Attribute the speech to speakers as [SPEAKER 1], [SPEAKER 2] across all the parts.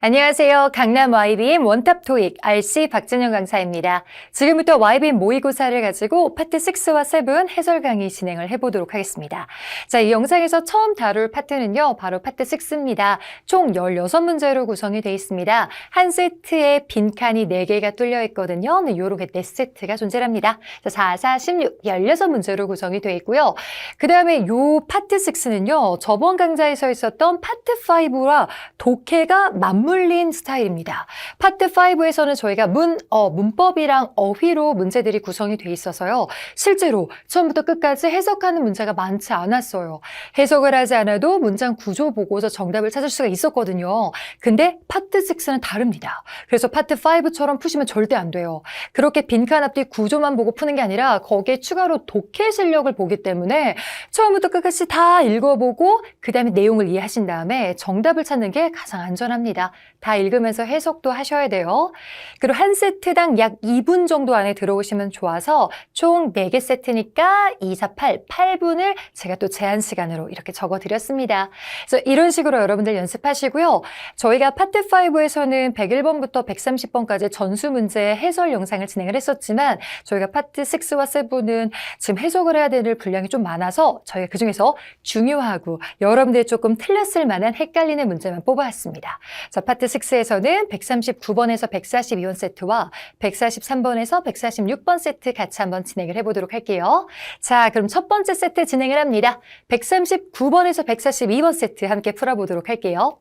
[SPEAKER 1] 안녕하세요. 강남 YBM 원탑 토익 RC 박진영 강사입니다. 지금부터 YBM 모의고사를 가지고 파트 6와 7 해설 강의 진행을 해보도록 하겠습니다. 자, 이 영상에서 처음 다룰 파트는요. 바로 파트 6입니다. 총 16문제로 구성이 되어 있습니다. 한 세트에 빈칸이 4개가 뚫려 있거든요. 네, 요렇게 4세트가 존재합니다. 자, 4, 4, 16, 16문제로 구성이 되어 있고요. 그 다음에 요 파트 6는요. 저번 강좌에서 있었던 파트 5와 독해가 맞물린 스타일입니다. 파트 5에서는 저희가 문법이랑 어휘로 문제들이 구성이 돼 있어서요. 실제로 처음부터 끝까지 해석하는 문제가 많지 않았어요. 해석을 하지 않아도 문장 구조 보고서 정답을 찾을 수가 있었거든요. 근데 파트 6는 다릅니다. 그래서 파트 5처럼 푸시면 절대 안 돼요. 그렇게 빈칸 앞뒤 구조만 보고 푸는 게 아니라 거기에 추가로 독해 실력을 보기 때문에 처음부터 끝까지 다 읽어보고 그 다음에 내용을 이해하신 다음에 정답을 찾는 게 가장 안전합니다. 다 읽으면서 해석도 하셔야 돼요. 그리고 한 세트당 약 2분 정도 안에 들어오시면 좋아서 총 4개 세트니까 2, 4, 8분을 제가 또 제한 시간으로 이렇게 적어드렸습니다. 그래서 이런 식으로 여러분들 연습하시고요. 저희가 파트 5에서는 101번부터 130번까지 전수 문제 해설 영상을 진행을 했었지만 저희가 파트 6와 7은 지금 해석을 해야 되는 분량이 좀 많아서 저희가 그중에서 중요하고 여러분들이 조금 틀렸을 만한 헷갈리는 문제만 뽑아왔습니다. 자, 파트 6에서는 139번에서 142번 세트와 143번에서 146번 세트 같이 한번 진행을 해보도록 할게요. 자, 그럼 첫 번째 세트 진행을 합니다. 139번에서 142번 세트 함께 풀어보도록 할게요.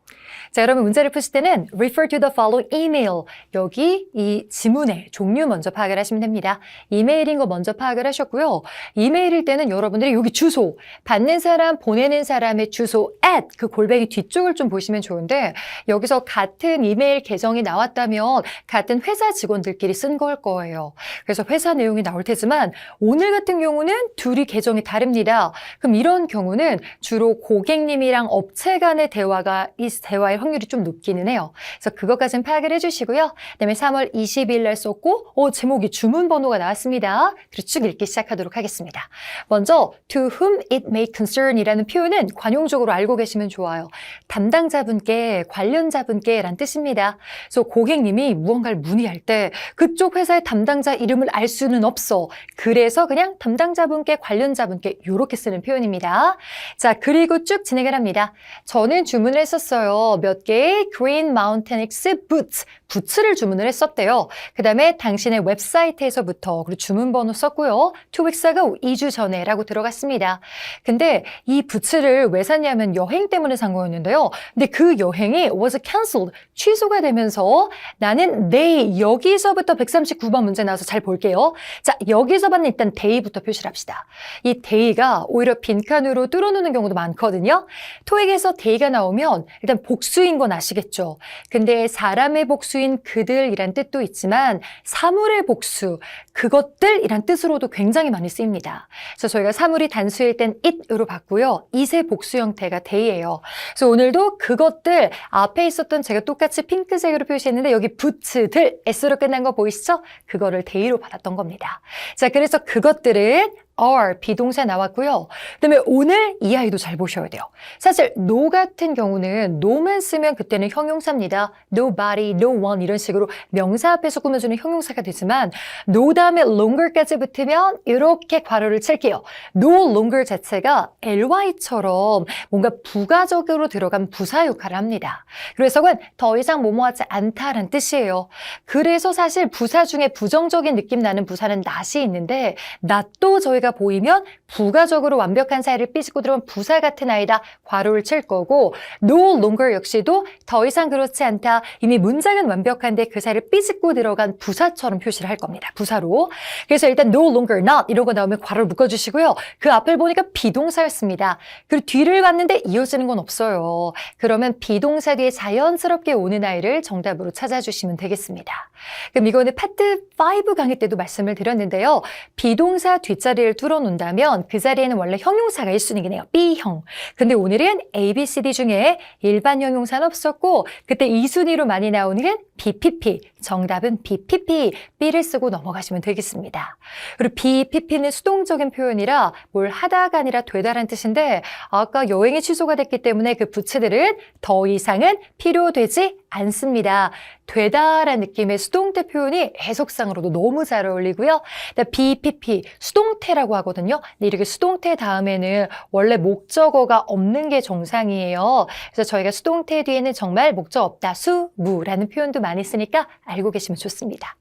[SPEAKER 1] 자, 여러분 문제를 푸실 때는 refer to the following email. 여기 이 지문의 종류 먼저 파악을 하시면 됩니다. 이메일인 거 먼저 파악을 하셨고요. 이메일일 때는 여러분들이 여기 주소, 받는 사람, 보내는 사람의 주소 at 그 골뱅이 뒤쪽을 좀 보시면 좋은데 여기서 같은 이메일 계정이 나왔다면 같은 회사 직원들끼리 쓴 걸 거예요. 그래서 회사 내용이 나올 테지만 오늘 같은 경우는 둘이 계정이 다릅니다. 그럼 이런 경우는 주로 고객님이랑 업체 간의 대화의 확률이 좀 높기는 해요. 그래서 그것까지는 파악을 해주시고요. 그다음에 3월 20일 날 썼고 제목이 주문 번호가 나왔습니다. 그리고 쭉 읽기 시작하도록 하겠습니다. 먼저 to whom it may concern 이라는 표현은 관용적으로 알고 계시면 좋아요. 담당자분께, 관련자분께 라는 뜻입니다. 그래서 고객님이 무언가를 문의할 때 그쪽 회사의 담당자 이름을 알 수는 없어. 그래서 그냥 담당자분께, 관련자분께 이렇게 쓰는 표현입니다. 자, 그리고 쭉 진행을 합니다. 저는 주문을 했었어요. 몇 개의 Green Mountain X Boots, 부츠를 주문을 했었대요. 그 다음에 당신의 웹사이트에서부터 그리고 주문 번호 썼고요. 2weeks ago, 2주 전에 라고 들어갔습니다. 근데 이 부츠를 왜 샀냐면 여행 때문에 산 거였는데요. 근데 그 여행이 was cancelled, 취소가 되면서 나는 여기서부터 139번 문제 나와서 잘 볼게요. 자, 여기서만 일단 day부터 표시를 합시다. 이 day가 오히려 빈칸으로 뚫어놓는 경우도 많거든요. 토익에서 day가 나오면 일단 복수인 건 아시겠죠? 근데 사람의 복수인 그들이란 뜻도 있지만 사물의 복수, 그것들이란 뜻으로도 굉장히 많이 쓰입니다. 그래서 저희가 사물이 단수일 땐 it으로 봤고요. it의 복수 형태가 day예요. 그래서 오늘도 그것들 앞에 있었던 제가 똑같이 핑크색으로 표시했는데 여기 부츠들 s로 끝난 거 보이시죠? 그거를 day로 받았던 겁니다. 자, 그래서 그것들은 are, 비동사 나왔고요. 그다음에 오늘 이 아이도 잘 보셔야 돼요. 사실 no 같은 경우는 no만 쓰면 그때는 형용사입니다. nobody, no one 이런 식으로 명사 앞에서 꾸며주는 형용사가 되지만 no 다음에 longer까지 붙으면 이렇게 괄호를 칠게요. no longer 자체가 ly처럼 뭔가 부가적으로 들어간 부사 역할을 합니다. 그래서 그건 더 이상 뭐뭐하지 않다라는 뜻이에요. 그래서 사실 부사 중에 부정적인 느낌 나는 부사는 not이 있는데 not도 저희가 보이면 부가적으로 완벽한 사이를 삐집고 들어간 부사 같은 아이다. 괄호를 칠 거고 no longer 역시도 더 이상 그렇지 않다. 이미 문장은 완벽한데 그 사이를 삐집고 들어간 부사처럼 표시를 할 겁니다. 부사로. 그래서 일단 no longer, not 이런 거 나오면 괄호를 묶어주시고요. 그 앞을 보니까 비동사였습니다. 그리고 뒤를 봤는데 이어지는 건 없어요. 그러면 비동사 뒤에 자연스럽게 오는 아이를 정답으로 찾아주시면 되겠습니다. 그럼 이거는 파트 5 강의 때도 말씀을 드렸는데요. 비동사 뒷자리를 뚫어놓는다면 그 자리에는 원래 형용사가 1순위긴 해요. B형. 근데 오늘은 A, B, C, D 중에 일반 형용사는 없었고 그때 2순위로 많이 나오는 BPP, 정답은 BPP, B를 쓰고 넘어가시면 되겠습니다. 그리고 BPP는 수동적인 표현이라 뭘 하다가 아니라 되다라는 뜻인데 아까 여행이 취소가 됐기 때문에 그 부채들은 더 이상은 필요되지 않습니다. 되다라는 느낌의 수동태 표현이 해석상으로도 너무 잘 어울리고요. BPP, 수동태라고 하거든요. 근데 이렇게 수동태 다음에는 원래 목적어가 없는 게 정상이에요. 그래서 저희가 수동태 뒤에는 정말 목적 없다, 수, 무라는 표현도 많이 쓰니까 알고 계시면 좋습니다.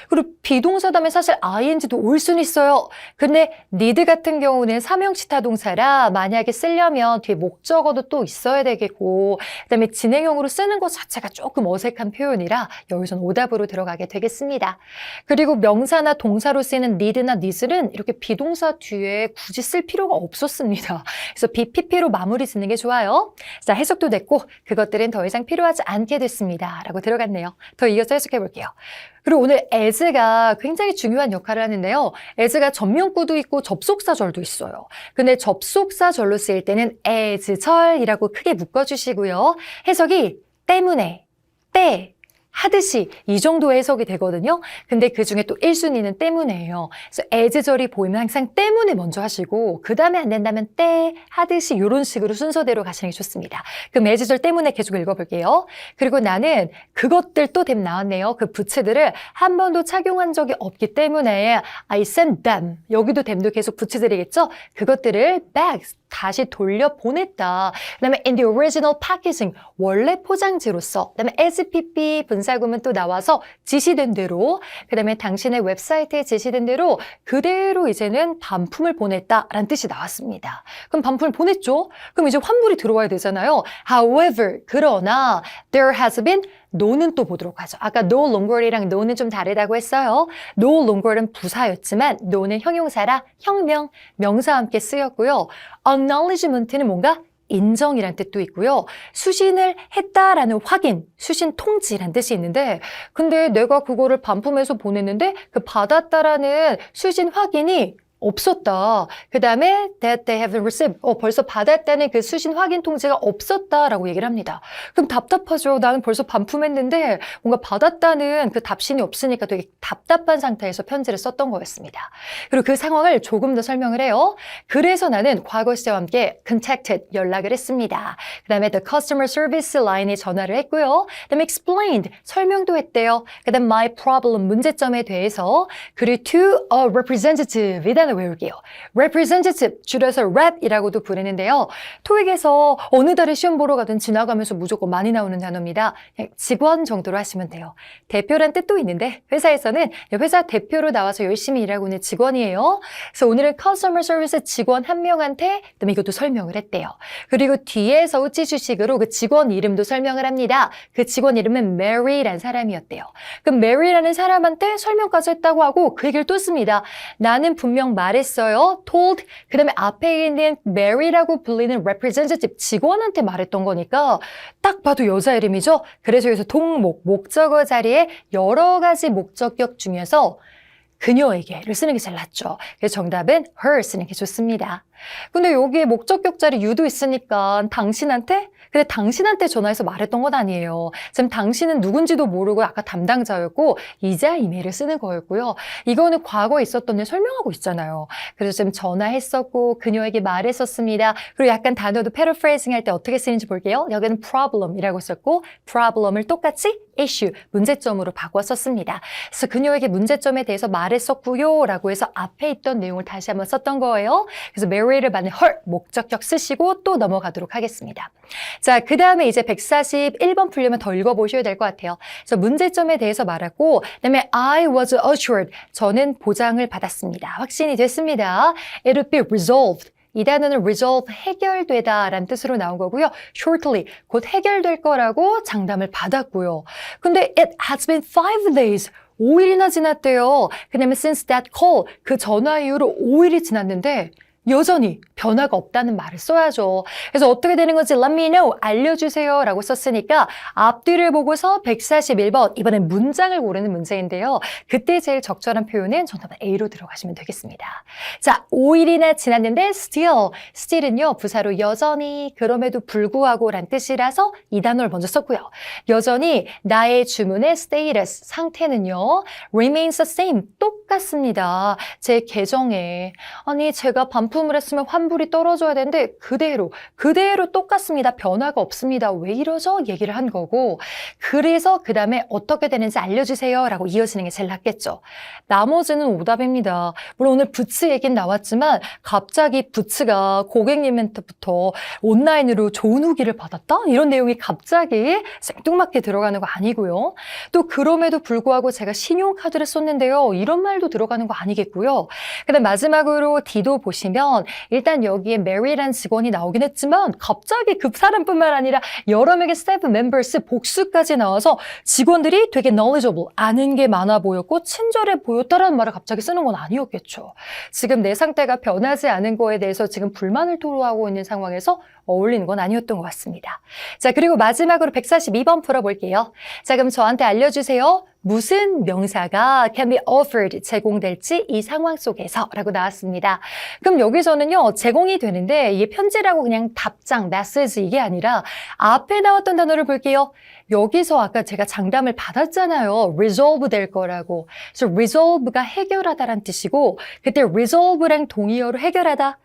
[SPEAKER 1] 그리고 비동사 다음에 사실 ing도 올 수는 있어요. 근데 need 같은 경우는 삼형시타 동사라 만약에 쓰려면 뒤에 목적어도 또 있어야 되겠고 그다음에 진행형으로 쓰는 것 자체가 조금 어색한 표현이라 여기서는 오답으로 들어가게 되겠습니다. 그리고 명사나 동사로 쓰이는 need나 needs는 이렇게 비동사 뒤에 굳이 쓸 필요가 없었습니다. 그래서 BPP로 마무리 짓는 게 좋아요. 자, 해석도 됐고 그것들은 더 이상 필요하지 않게 됐습니다. 라고 들어갔네요. 더 이어서 해석해 볼게요. 그리고 오늘 as가 굉장히 중요한 역할을 하는데요. as가 전면구도 있고 접속사절도 있어요. 근데 접속사절로 쓰일 때는 as절이라고 크게 묶어주시고요. 해석이 때문에, 때, 하듯이 이 정도 해석이 되거든요. 근데 그중에 또 1순위는 때문에예요. 그래서 as절이 보이면 항상 때문에 먼저 하시고 그 다음에 안 된다면 때, 하듯이 이런 식으로 순서대로 가시는 게 좋습니다. 그럼 as절 때문에 계속 읽어볼게요. 그리고 나는 그것들 또 됨 나왔네요. 그 부채들을 한 번도 착용한 적이 없기 때문에 I sent them. 여기도 됨도 계속 부채들이겠죠? 그것들을 back, 다시 돌려보냈다. 그 다음에 in the original packaging, 원래 포장지로서. 그 다음에 SPP 분사구문 또 나와서 지시된 대로. 그 다음에 당신의 웹사이트에 지시된 대로 그대로 이제는 반품을 보냈다라는 뜻이 나왔습니다. 그럼 반품을 보냈죠? 그럼 이제 환불이 들어와야 되잖아요. However, 그러나 there has been no는 또 보도록 하죠. 아까 no longer이랑 no는 좀 다르다고 했어요. no longer은 부사였지만 no는 형용사라 형명, 명사와 함께 쓰였고요. acknowledgement는 뭔가 인정이란 뜻도 있고요. 수신을 했다라는 확인, 수신 통지란 뜻이 있는데 근데 내가 그거를 반품해서 보냈는데 그 받았다라는 수신 확인이 없었다. 그 다음에 that they haven't received. 벌써 받았다는 그 수신 확인 통지가 없었다라고 얘기를 합니다. 그럼 답답하죠. 나는 벌써 반품했는데 뭔가 받았다는 그 답신이 없으니까 되게 답답한 상태에서 편지를 썼던 거였습니다. 그리고 그 상황을 조금 더 설명을 해요. 그래서 나는 과거 시제와 함께 contacted, 연락을 했습니다. 그 다음에 the customer service line에 전화를 했고요. 그 다음에 explained, 설명도 했대요. 그 다음 my problem, 문제점에 대해서 그리고 to a representative, 이 단어 외울게요. representative, 줄여서 rep이라고도 부르는데요. 토익에서 어느 달에 시험 보러 가든 지나가면서 무조건 많이 나오는 단어입니다. 그냥 직원 정도로 하시면 돼요. 대표란 뜻도 있는데 회사에서는 회사 대표로 나와서 열심히 일하고 있는 직원이에요. 그래서 오늘은 customer service 직원 한 명한테 그다음에 이것도 설명을 했대요. 그리고 뒤에서 우찌 주식으로 그 직원 이름도 설명을 합니다. 그 직원 이름은 Mary라는 사람이었대요. 그럼 Mary라는 사람한테 설명까지 했다고 하고 그 얘기를 또 씁니다. 나는 분명 말했어요. told. 그 다음에 앞에 있는 Mary라고 불리는 representative 직원한테 말했던 거니까 딱 봐도 여자 이름이죠. 그래서 여기서 동목, 목적어 자리에 여러 가지 목적격 중에서 그녀에게를 쓰는 게 제일 낫죠. 그래서 정답은 her 쓰는 게 좋습니다. 근데 여기에 목적격 자리 you도 있으니까 당신한테? 근데 당신한테 전화해서 말했던 건 아니에요. 지금 당신은 누군지도 모르고 아까 담당자였고 이자 이메일을 쓰는 거였고요. 이거는 과거에 있었던 일 설명하고 있잖아요. 그래서 지금 전화했었고 그녀에게 말했었습니다. 그리고 약간 단어도 paraphrasing 할 때 어떻게 쓰는지 볼게요. 여기는 problem이라고 썼고 problem을 똑같이 issue, 문제점으로 바꿨었습니다. 그래서 그녀에게 문제점에 대해서 말했었고요 라고 해서 앞에 있던 내용을 다시 한번 썼던 거예요. 그래서 Mary를 받는 her, 목적격 쓰시고 또 넘어가도록 하겠습니다. 자, 그 다음에 이제 141번 풀려면 더 읽어보셔야 될 것 같아요. 그래서 문제점에 대해서 말했고 그다음에 I was assured, 저는 보장을 받았습니다. 확신이 됐습니다. It would be resolved. 이 단어는 resolve, 해결되다 라는 뜻으로 나온 거고요. shortly, 곧 해결될 거라고 장담을 받았고요. 근데 it has been 5 days, 5일이나 지났대요. 그다음에 since that call, 그 전화 이후로 5일이 지났는데 여전히 변화가 없다는 말을 써야죠. 그래서 어떻게 되는 건지 let me know, 알려주세요 라고 썼으니까 앞뒤를 보고서 141번, 이번엔 문장을 고르는 문제인데요. 그때 제일 적절한 표현은 정답은 A로 들어가시면 되겠습니다. 자, 5일이나 지났는데 still은요, 부사로 여전히, 그럼에도 불구하고 란 뜻이라서 이 단어를 먼저 썼고요. 여전히 나의 주문의 status, 상태는요, remains the same, 똑같습니다. 제 계정에, 아니 제가 반품을 했으면 환불이 떨어져야 되는데 그대로 똑같습니다. 변화가 없습니다. 왜 이러죠? 얘기를 한 거고, 그래서 그 다음에 어떻게 되는지 알려주세요 라고 이어지는 게 제일 낫겠죠. 나머지는 오답입니다. 물론 오늘 부츠 얘기는 나왔지만 갑자기 부츠가 고객님한테부터 온라인으로 좋은 후기를 받았다? 이런 내용이 갑자기 생뚱맞게 들어가는 거 아니고요. 또 그럼에도 불구하고 제가 신용카드를 썼는데요. 이런 말도 들어가는 거 아니겠고요. 그다음 마지막으로 D도 보시면 일단 여기에 Mary라는 직원이 나오긴 했지만 갑자기 그 사람뿐만 아니라 여러 명의 스태프 멤버스 복수까지 나와서 직원들이 되게 knowledgeable, 아는 게 많아 보였고 친절해 보였다라는 말을 갑자기 쓰는 건 아니었겠죠. 지금 내 상태가 변하지 않은 거에 대해서 지금 불만을 토로하고 있는 상황에서 어울리는 건 아니었던 것 같습니다. 자, 그리고 마지막으로 142번 풀어볼게요. 자, 그럼 저한테 알려주세요. 무슨 명사가 can be offered, 제공될지 이 상황 속에서 라고 나왔습니다. 그럼 여기서는요, 제공이 되는데 이게 편지라고 그냥 답장, 메시지 이게 아니라 앞에 나왔던 단어를 볼게요. 여기서 아까 제가 장담을 받았잖아요. resolve 될 거라고. 그래서 resolve가 해결하다란 뜻이고 그때 resolve랑 동의어로 해결하다,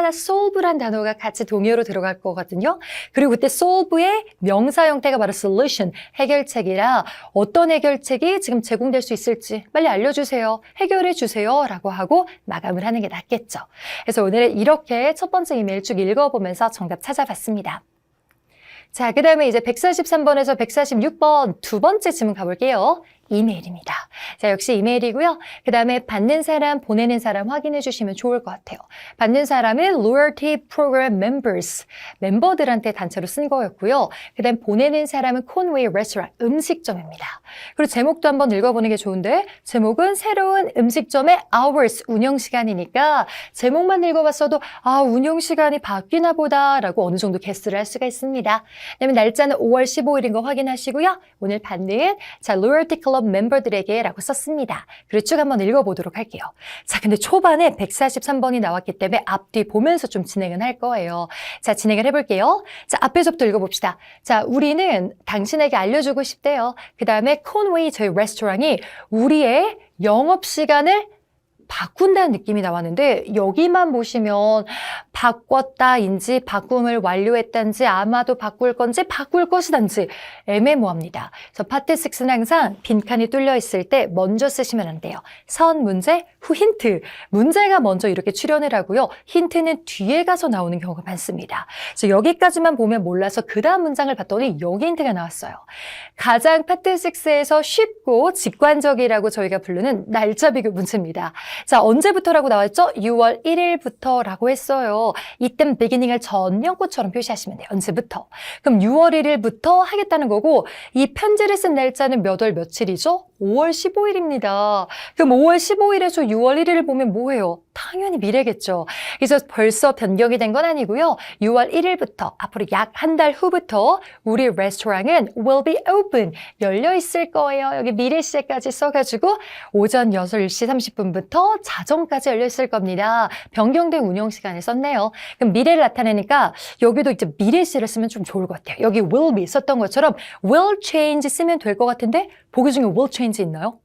[SPEAKER 1] solve란 단어가 같이 동의어로 들어갈 거거든요. 그리고 그때 solve의 명사 형태가 바로 solution, 해결책이라 어떤 해결책이 지금 제공될 수 있을지 빨리 알려주세요. 해결해 주세요. 라고 하고 마감을 하는 게 낫겠죠. 그래서 오늘은 이렇게 첫 번째 이메일 쭉 읽어보면서 정답 찾아봤습니다. 자, 그 다음에 이제 143번에서 146번 두 번째 질문 가볼게요. 이메일입니다. 자, 역시 이메일이고요. 그 다음에 받는 사람, 보내는 사람 확인해 주시면 좋을 것 같아요. 받는 사람은 Loyalty Program Members, 멤버들한테 단체로 쓴 거였고요. 그 다음 보내는 사람은 Conway Restaurant, 음식점입니다. 그리고 제목도 한번 읽어보는 게 좋은데 제목은 새로운 음식점의 Hours, 운영시간이니까 제목만 읽어봤어도 아, 운영시간이 바뀌나 보다 라고 어느 정도 게스를 할 수가 있습니다. 그다음에 날짜는 5월 15일인 거 확인하시고요. 오늘 받는 자, Loyalty Club 멤버들에게 라고 썼습니다. 그리고 쭉 한번 읽어보도록 할게요. 자, 근데 초반에 143번이 나왔기 때문에 앞뒤 보면서 좀 진행은 할 거예요. 자, 진행을 해볼게요. 자, 앞에서부터 읽어봅시다. 자, 우리는 당신에게 알려주고 싶대요. 그 다음에 Conway, 저희 레스토랑이 우리의 영업시간을 바꾼다는 느낌이 나왔는데 여기만 보시면 바꿨다인지 바꿈을 완료했단지 아마도 바꿀 건지 바꿀 것이단지 애매모호합니다. 그래서 파트 6는 항상 빈칸이 뚫려 있을 때 먼저 쓰시면 안 돼요. 선 문제, 후 힌트. 문제가 먼저 이렇게 출연을 하고요. 힌트는 뒤에 가서 나오는 경우가 많습니다. 그래서 여기까지만 보면 몰라서 그 다음 문장을 봤더니 여기 힌트가 나왔어요. 가장 파트 6에서 쉽고 직관적이라고 저희가 부르는 날짜 비교 문제입니다. 자, 언제부터라고 나왔죠? 6월 1일부터라고 했어요. 이땐 beginning을 전명구처럼 표시하시면 돼요. 언제부터? 그럼 6월 1일부터 하겠다는 거고 이 편지를 쓴 날짜는 몇 월 며칠이죠? 5월 15일입니다. 그럼 5월 15일에서 6월 1일을 보면 뭐예요? 당연히 미래겠죠. 그래서 벌써 변경이 된 건 아니고요. 6월 1일부터 앞으로 약 한 달 후부터 우리 레스토랑은 will be open, 열려 있을 거예요. 여기 미래 시제까지 써가지고 오전 6시 30분부터 자정까지 열려 있을 겁니다. 변경된 운영 시간을 썼네요. 그럼 미래를 나타내니까 여기도 이제 미래 시를 쓰면 좀 좋을 것 같아요. 여기 will be 썼던 것처럼 will change 쓰면 될 것 같은데 보기 중에 will change 있나요?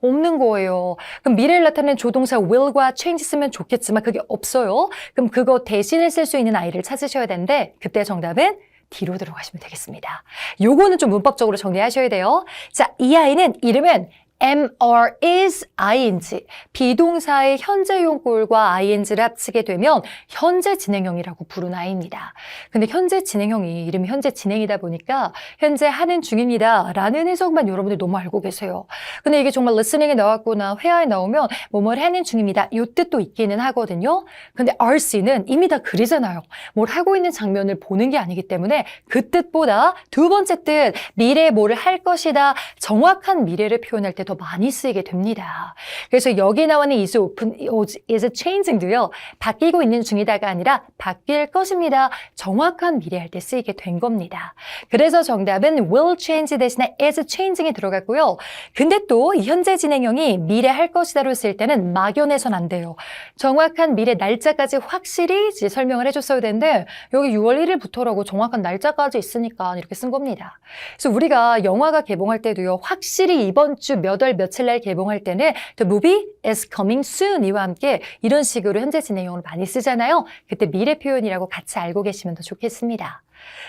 [SPEAKER 1] 없는 거예요. 그럼 미래를 나타내는 조동사 will과 change 쓰면 좋겠지만 그게 없어요. 그럼 그거 대신에 쓸 수 있는 아이를 찾으셔야 되는데 그때 정답은 D로 들어가시면 되겠습니다. 요거는 좀 문법적으로 정리하셔야 돼요. 자, 이 아이는 이름은 MR is ing, 비동사의 현재용 꼴과 ing를 합치게 되면 현재 진행형이라고 부르는 아이입니다. 근데 현재 진행형이 이름이 현재 진행이다 보니까 현재 하는 중입니다 라는 해석만 여러분들 너무 알고 계세요. 근데 이게 정말 listening에 나왔거나 회화에 나오면 뭐뭘 하는 중입니다 이 뜻도 있기는 하거든요. 근데 RC는 이미 다 글이잖아요. 뭘 하고 있는 장면을 보는 게 아니기 때문에 그 뜻보다 두 번째 뜻, 미래에 뭐를 할 것이다, 정확한 미래를 표현할 때 더 많이 쓰이게 됩니다. 그래서 여기 나오는 is changing도요. 바뀌고 있는 중이다가 아니라 바뀔 것입니다. 정확한 미래할 때 쓰이게 된 겁니다. 그래서 정답은 will change 대신에 is changing이 들어갔고요. 근데 또 이 현재 진행형이 미래 할 것이다로 쓸 때는 막연해선 안 돼요. 정확한 미래 날짜까지 확실히 이제 설명을 해줬어야 되는데 여기 6월 1일부터라고 정확한 날짜까지 있으니까 이렇게 쓴 겁니다. 그래서 우리가 영화가 개봉할 때도요. 확실히 이번 주 몇 월 며칠 날 개봉할 때는 The movie is coming soon 이와 함께 이런 식으로 현재 진행형을 많이 쓰잖아요. 그때 미래 표현이라고 같이 알고 계시면 더 좋겠습니다.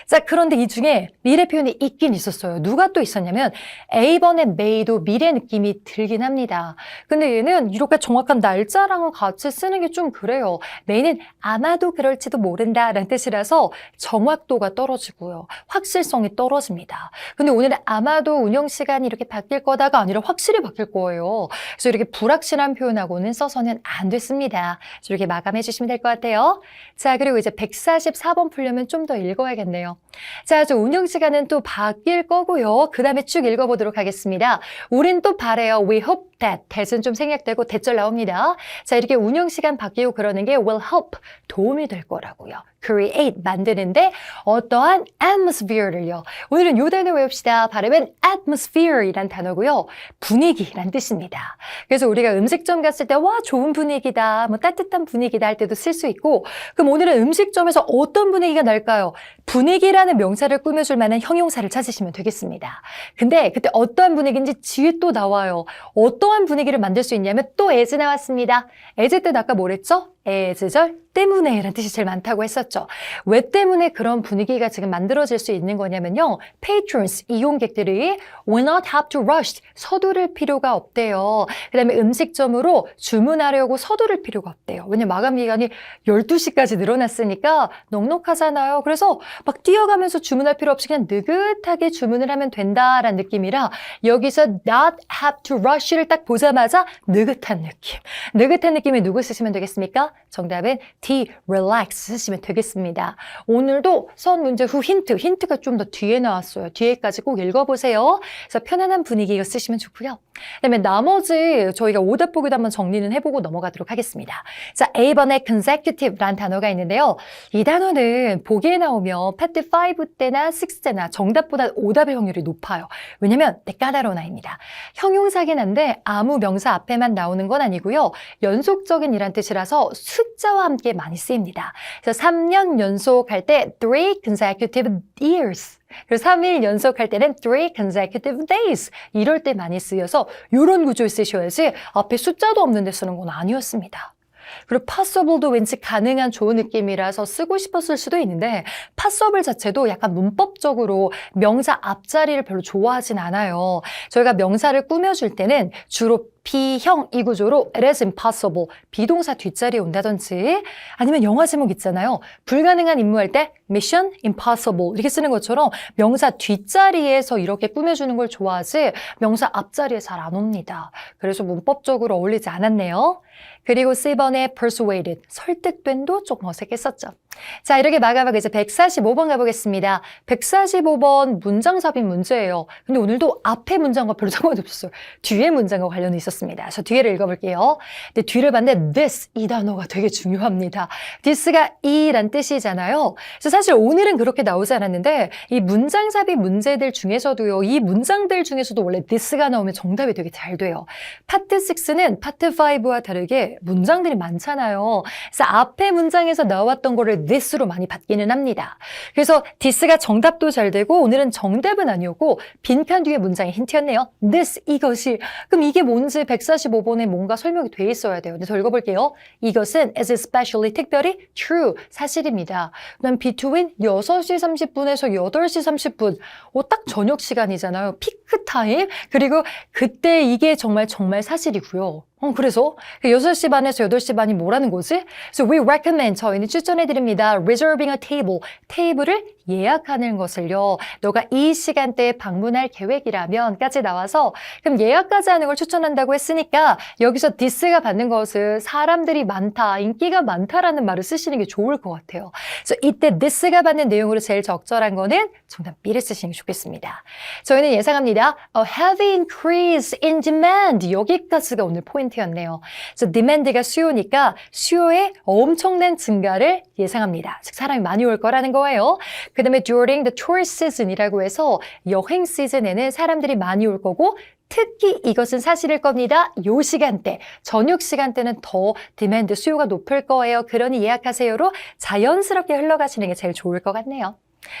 [SPEAKER 1] 자, 그런데 이 중에 미래 표현이 있긴 있었어요. 누가 또 있었냐면 A번의 may도 미래 느낌이 들긴 합니다. 근데 얘는 이렇게 정확한 날짜랑은 같이 쓰는 게 좀 그래요. may는 아마도 그럴지도 모른다라는 뜻이라서 정확도가 떨어지고요. 확실성이 떨어집니다. 근데 오늘은 아마도 운영 시간이 이렇게 바뀔 거다가 아니라 확실히 바뀔 거예요. 그래서 이렇게 불확실한 표현하고는 써서는 안 됐습니다. 이렇게 마감해 주시면 될 것 같아요. 자, 그리고 이제 144번 풀려면 좀 더 읽어야겠네요. 자, 저 운영 시간은 또 바뀔 거고요. 그 다음에 쭉 읽어보도록 하겠습니다. 우린 또 바래요. We hope that. that은 좀 생략되고 대절 나옵니다. 자, 이렇게 운영 시간 바뀌고 그러는 게 will help. 도움이 될 거라고요. create. 만드는데 어떠한 atmosphere를요. 오늘은 요 단어 외웁시다. 발음은 atmosphere이란 단어고요. 분위기란 뜻입니다. 그래서 우리가 음식점 갔을 때 와, 좋은 분위기다. 뭐 따뜻한 분위기다 할 때도 쓸 수 있고 그럼 오늘은 음식점에서 어떤 분위기가 날까요? 분위기라는 명사를 꾸며줄 만한 형용사를 찾으시면 되겠습니다. 근데 그때 어떠한 분위기인지 뒤에 또 나와요. 어떠한 분위기를 만들 수 있냐면 또 as 나왔습니다. as 때는 아까 뭐랬죠? as절 때문에 라는 뜻이 제일 많다고 했었죠. 왜 때문에 그런 분위기가 지금 만들어질 수 있는 거냐면요. patrons, 이용객들이 will not have to rush, 서두를 필요가 없대요. 그 다음에 음식점으로 주문하려고 서두를 필요가 없대요. 왜냐면 마감 기간이 12시까지 늘어났으니까 넉넉하잖아요. 그래서 막 뛰어가면서 주문할 필요 없이 그냥 느긋하게 주문을 하면 된다라는 느낌이라 여기서 not have to rush를 딱 보자마자 느긋한 느낌. 느긋한 느낌에 누구 쓰시면 되겠습니까? 정답은 D, relax 쓰시면 되겠습니다. 오늘도 선 문제 후 힌트가 좀 더 뒤에 나왔어요. 뒤에까지 꼭 읽어보세요. 그래서 편안한 분위기 이거 쓰시면 좋고요. 그다음에 나머지 저희가 오답 보기도 한번 정리는 해보고 넘어가도록 하겠습니다. 자, A번에 consecutive라는 단어가 있는데요. 이 단어는 보기에 나오면 파트 5 때나 6 때나 정답보다 오답의 확률이 높아요. 왜냐면 까다로운 아이입니다. 형용사긴 한데 아무 명사 앞에만 나오는 건 아니고요. 연속적인 이란 뜻이라서 숫자와 함께 많이 쓰입니다. 그래서 3년 연속 할 때 3 consecutive years. 그래서 3일 연속할 때는 3 consecutive days. 이럴 때 많이 쓰여서 이런 구조를 쓰셔야지 앞에 숫자도 없는데 쓰는 건 아니었습니다. 그리고 possible도 왠지 가능한 좋은 느낌이라서 쓰고 싶었을 수도 있는데 possible 자체도 약간 문법적으로 명사 앞자리를 별로 좋아하진 않아요. 저희가 명사를 꾸며줄 때는 주로 비형 이 구조로 it is impossible 비동사 뒷자리에 온다든지 아니면 영화 제목 있잖아요. 불가능한 임무할 때 mission impossible 이렇게 쓰는 것처럼 명사 뒷자리에서 이렇게 꾸며주는 걸 좋아하지 명사 앞자리에 잘 안 옵니다. 그래서 문법적으로 어울리지 않았네요. 그리고 C번에 persuaded 설득된도 조금 어색했었죠. 자, 이렇게 마감하고 이제 145번 가보겠습니다. 145번 문장 삽입 문제예요. 근데 오늘도 앞에 문장과 별로 상관이 없었어요. 뒤에 문장과 관련이 있었습니다. 그래서 뒤에를 읽어볼게요. 근데 뒤를 봤는데 this 이 단어가 되게 중요합니다. this가 이란 뜻이잖아요. 그래서 사실 오늘은 그렇게 나오지 않았는데 이 문장 삽입 문제들 중에서도요. 이 문장들 중에서도 원래 this가 나오면 정답이 되게 잘 돼요. 파트 6는 파트 5와 다르게 문장들이 많잖아요. 그래서 앞에 문장에서 나왔던 거를 this로 많이 받기는 합니다. 그래서 this가 정답도 잘 되고 오늘은 정답은 아니었고 빈칸 뒤에 문장의 힌트였네요. this 이것이 그럼 이게 뭔지 145번에 뭔가 설명이 돼 있어야 돼요. 더 읽어볼게요. 이것은 is especially 특별히 true 사실입니다. 그다음 between 6시 30분에서 8시 30분 딱 저녁 시간이잖아요. 피크 타임 그리고 그때 이게 정말 사실이고요. 그래서 6시 반에서 8시 반이 뭐라는 거지? So we recommend, 저희는 추천해드립니다. Reserving a table, 테이블을 예약하는 것을요. 너가 이 시간대에 방문할 계획이라면까지 나와서 그럼 예약까지 하는 걸 추천한다고 했으니까 여기서 this가 받는 것은 사람들이 많다, 인기가 많다라는 말을 쓰시는 게 좋을 것 같아요. 그래서 이때 this가 받는 내용으로 제일 적절한 거는 정답 B를 쓰시는 게 좋겠습니다. 저희는 예상합니다. 있습니다. A heavy increase in demand. 여기까지가 오늘 포인트였네요. 그래서 demand가 수요니까 수요의 엄청난 증가를 예상합니다. 즉 사람이 많이 올 거라는 거예요. 그 다음에 during the tourist season이라고 해서 여행 시즌에는 사람들이 많이 올 거고 특히 이것은 사실일 겁니다. 요 시간대, 저녁 시간대는 더 디맨드, 수요가 높을 거예요. 그러니 예약하세요로 자연스럽게 흘러가시는 게 제일 좋을 것 같네요.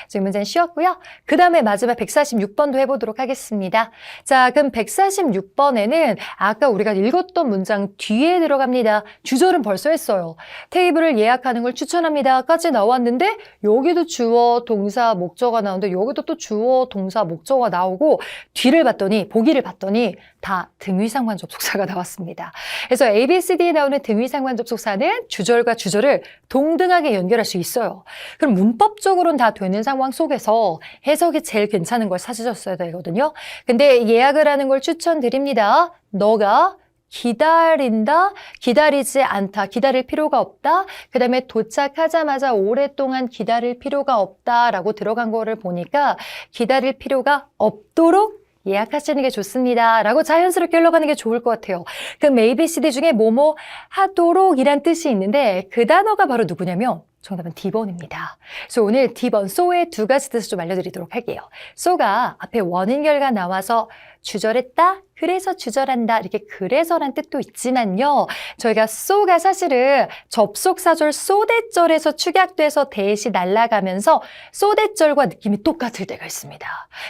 [SPEAKER 1] 지금 문제는 쉬웠고요. 그 다음에 마지막 146번도 해보도록 하겠습니다. 자, 그럼 146번에는 아까 우리가 읽었던 문장 뒤에 들어갑니다. 주절은 벌써 했어요. 테이블을 예약하는 걸 추천합니다. 까지 나왔는데 여기도 주어, 동사, 목적어가 나오는데 여기도 또 주어, 동사, 목적어가 나오고 뒤를 봤더니, 보기를 봤더니 다 등위상관 접속사가 나왔습니다. 그래서 A, B, C, D에 나오는 등위상관 접속사는 주절과 주절을 동등하게 연결할 수 있어요. 그럼 문법적으로는 다 되는 상황 속에서 해석이 제일 괜찮은 걸 찾으셨어야 되거든요. 근데 예약을 하는 걸 추천드립니다. 너가 기다린다, 기다리지 않다, 기다릴 필요가 없다. 그 다음에 도착하자마자 오랫동안 기다릴 필요가 없다라고 들어간 거를 보니까 기다릴 필요가 없도록 예약하시는 게 좋습니다. 라고 자연스럽게 흘러가는 게 좋을 것 같아요. 그럼 ABCD 중에 뭐뭐 하도록 이란 뜻이 있는데 그 단어가 바로 누구냐면 정답은 D번입니다. 그래서 오늘 D번, so의 두 가지 뜻을 좀 알려드리도록 할게요. so가 앞에 원인결과 나와서 주절했다, 그래서 주절한다, 이렇게 그래서란 뜻도 있지만요. 저희가 so가 사실은 접속사절 so대절에서 축약돼서 대시 날아가면서 so대절과 느낌이 똑같을 때가 있습니다.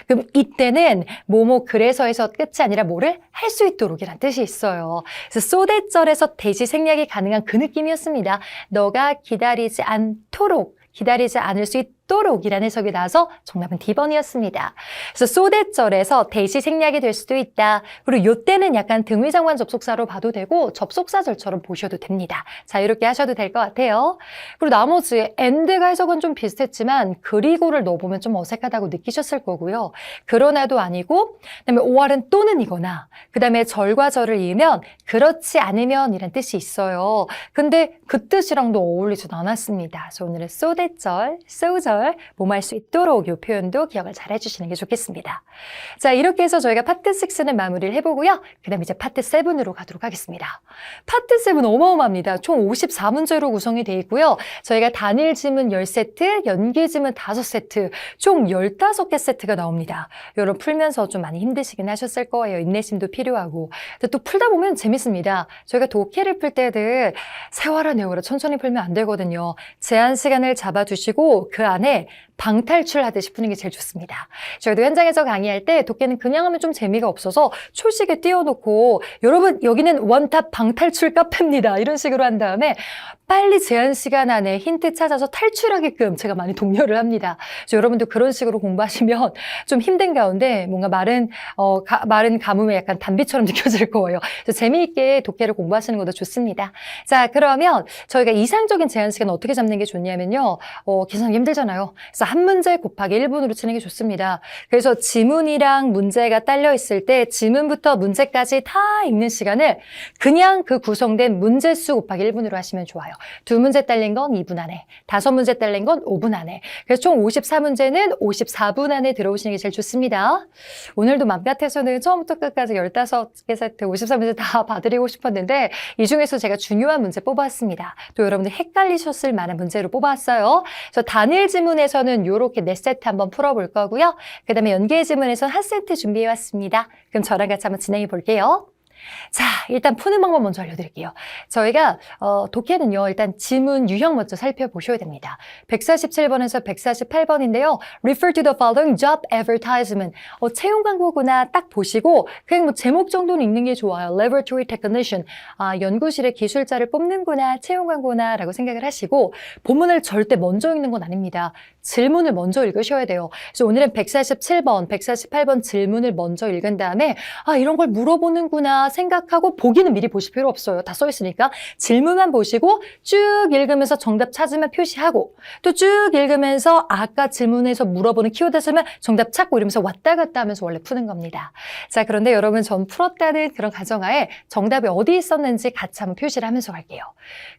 [SPEAKER 1] 그럼 이때는 뭐뭐 그래서에서 끝이 아니라 뭐를 할 수 있도록이란 뜻이 있어요. 그래서 so대절에서 대시 생략이 가능한 그 느낌이었습니다. 너가 기다리지 않도록, 기다리지 않을 수 있도록 이라는 해석이 나와서 정답은 D번이었습니다. 그래서 소대절에서 대시 생략이 될 수도 있다. 그리고 요때는 약간 등위상관 접속사로 봐도 되고 접속사절처럼 보셔도 됩니다. 자유롭게 하셔도 될 것 같아요. 그리고 나머지 and가 해석은 좀 비슷했지만 그리고를 넣어보면 좀 어색하다고 느끼셨을 거고요. 그러나도 아니고 그다음에 or은 또는이거나 그 다음에 절과 절을 이으면 그렇지 않으면 이란 뜻이 있어요. 근데 그 뜻이랑도 어울리진 않았습니다. 그래서 오늘은 소대절, so절 뭐뭐 할 수 있도록 이 표현도 기억을 잘 해주시는 게 좋겠습니다. 자, 이렇게 해서 저희가 파트 6는 마무리를 해보고요. 그 다음 이제 파트 7으로 가도록 하겠습니다. 파트 7 어마어마합니다. 총 54문제로 구성이 되어 있고요. 저희가 단일 지문 10세트, 연계 지문 5세트, 총 15개 세트가 나옵니다. 여러분 풀면서 좀 많이 힘드시긴 하셨을 거예요. 인내심도 필요하고. 근데 또 풀다 보면 재밌습니다. 저희가 독해를 풀 때들 세워라 내워라 천천히 풀면 안 되거든요. 제한 시간을 잡아두시고 그 안에 방탈출하듯이 푸는 게 제일 좋습니다. 저희도 현장에서 강의할 때 독해는 그냥 하면 좀 재미가 없어서 초식에 띄워놓고 여러분 여기는 원탑 방탈출 카페입니다. 이런 식으로 한 다음에 빨리 제한 시간 안에 힌트 찾아서 탈출하게끔 제가 많이 독려를 합니다. 그래서 여러분도 그런 식으로 공부하시면 좀 힘든 가운데 뭔가 마른 가뭄에 약간 단비처럼 느껴질 거예요. 그래서 재미있게 독해를 공부하시는 것도 좋습니다. 자, 그러면 저희가 이상적인 제한 시간 어떻게 잡는 게 좋냐면요. 계산하기 힘들잖아요. 그래서 한 문제 곱하기 1분으로 치는 게 좋습니다. 그래서 지문이랑 문제가 딸려 있을 때 지문부터 문제까지 다 읽는 시간을 그냥 그 구성된 문제수 곱하기 1분으로 하시면 좋아요. 2문제 딸린 건 2분 안에, 5문제 딸린 건 5분 안에. 그래서 총 54문제는 54분 안에 들어오시는 게 제일 좋습니다. 오늘도 맘 같아서는 처음부터 끝까지 15개 세트, 54문제 다 봐드리고 싶었는데 이 중에서 제가 중요한 문제 뽑았습니다. 또 여러분들 헷갈리셨을 만한 문제로 뽑았어요. 그래서 단일 지문에서는 이렇게 4세트 한번 풀어볼 거고요. 그 다음에 연계 지문에서는 1세트 준비해왔습니다. 그럼 저랑 같이 한번 진행해 볼게요. 자, 일단 푸는 방법 먼저 알려드릴게요. 저희가 독해는요. 일단 지문 유형 먼저 살펴보셔야 됩니다. 147번에서 148번인데요. Refer to the following job advertisement. 채용 광고구나 딱 보시고 그냥 뭐 제목 정도는 읽는 게 좋아요. Laboratory technician. 연구실에 기술자를 뽑는구나, 채용 광고나 라고 생각을 하시고 본문을 절대 먼저 읽는 건 아닙니다. 질문을 먼저 읽으셔야 돼요. 그래서 오늘은 147번, 148번 질문을 먼저 읽은 다음에 이런 걸 물어보는구나 생각하고 보기는 미리 보실 필요 없어요. 다 써 있으니까. 질문만 보시고 쭉 읽으면서 정답 찾으면 표시하고 또 쭉 읽으면서 아까 질문에서 물어보는 키워드 쓰면 정답 찾고 이러면서 왔다 갔다 하면서 원래 푸는 겁니다. 자, 그런데 여러분 전 풀었다는 그런 가정하에 정답이 어디 있었는지 같이 한번 표시를 하면서 갈게요.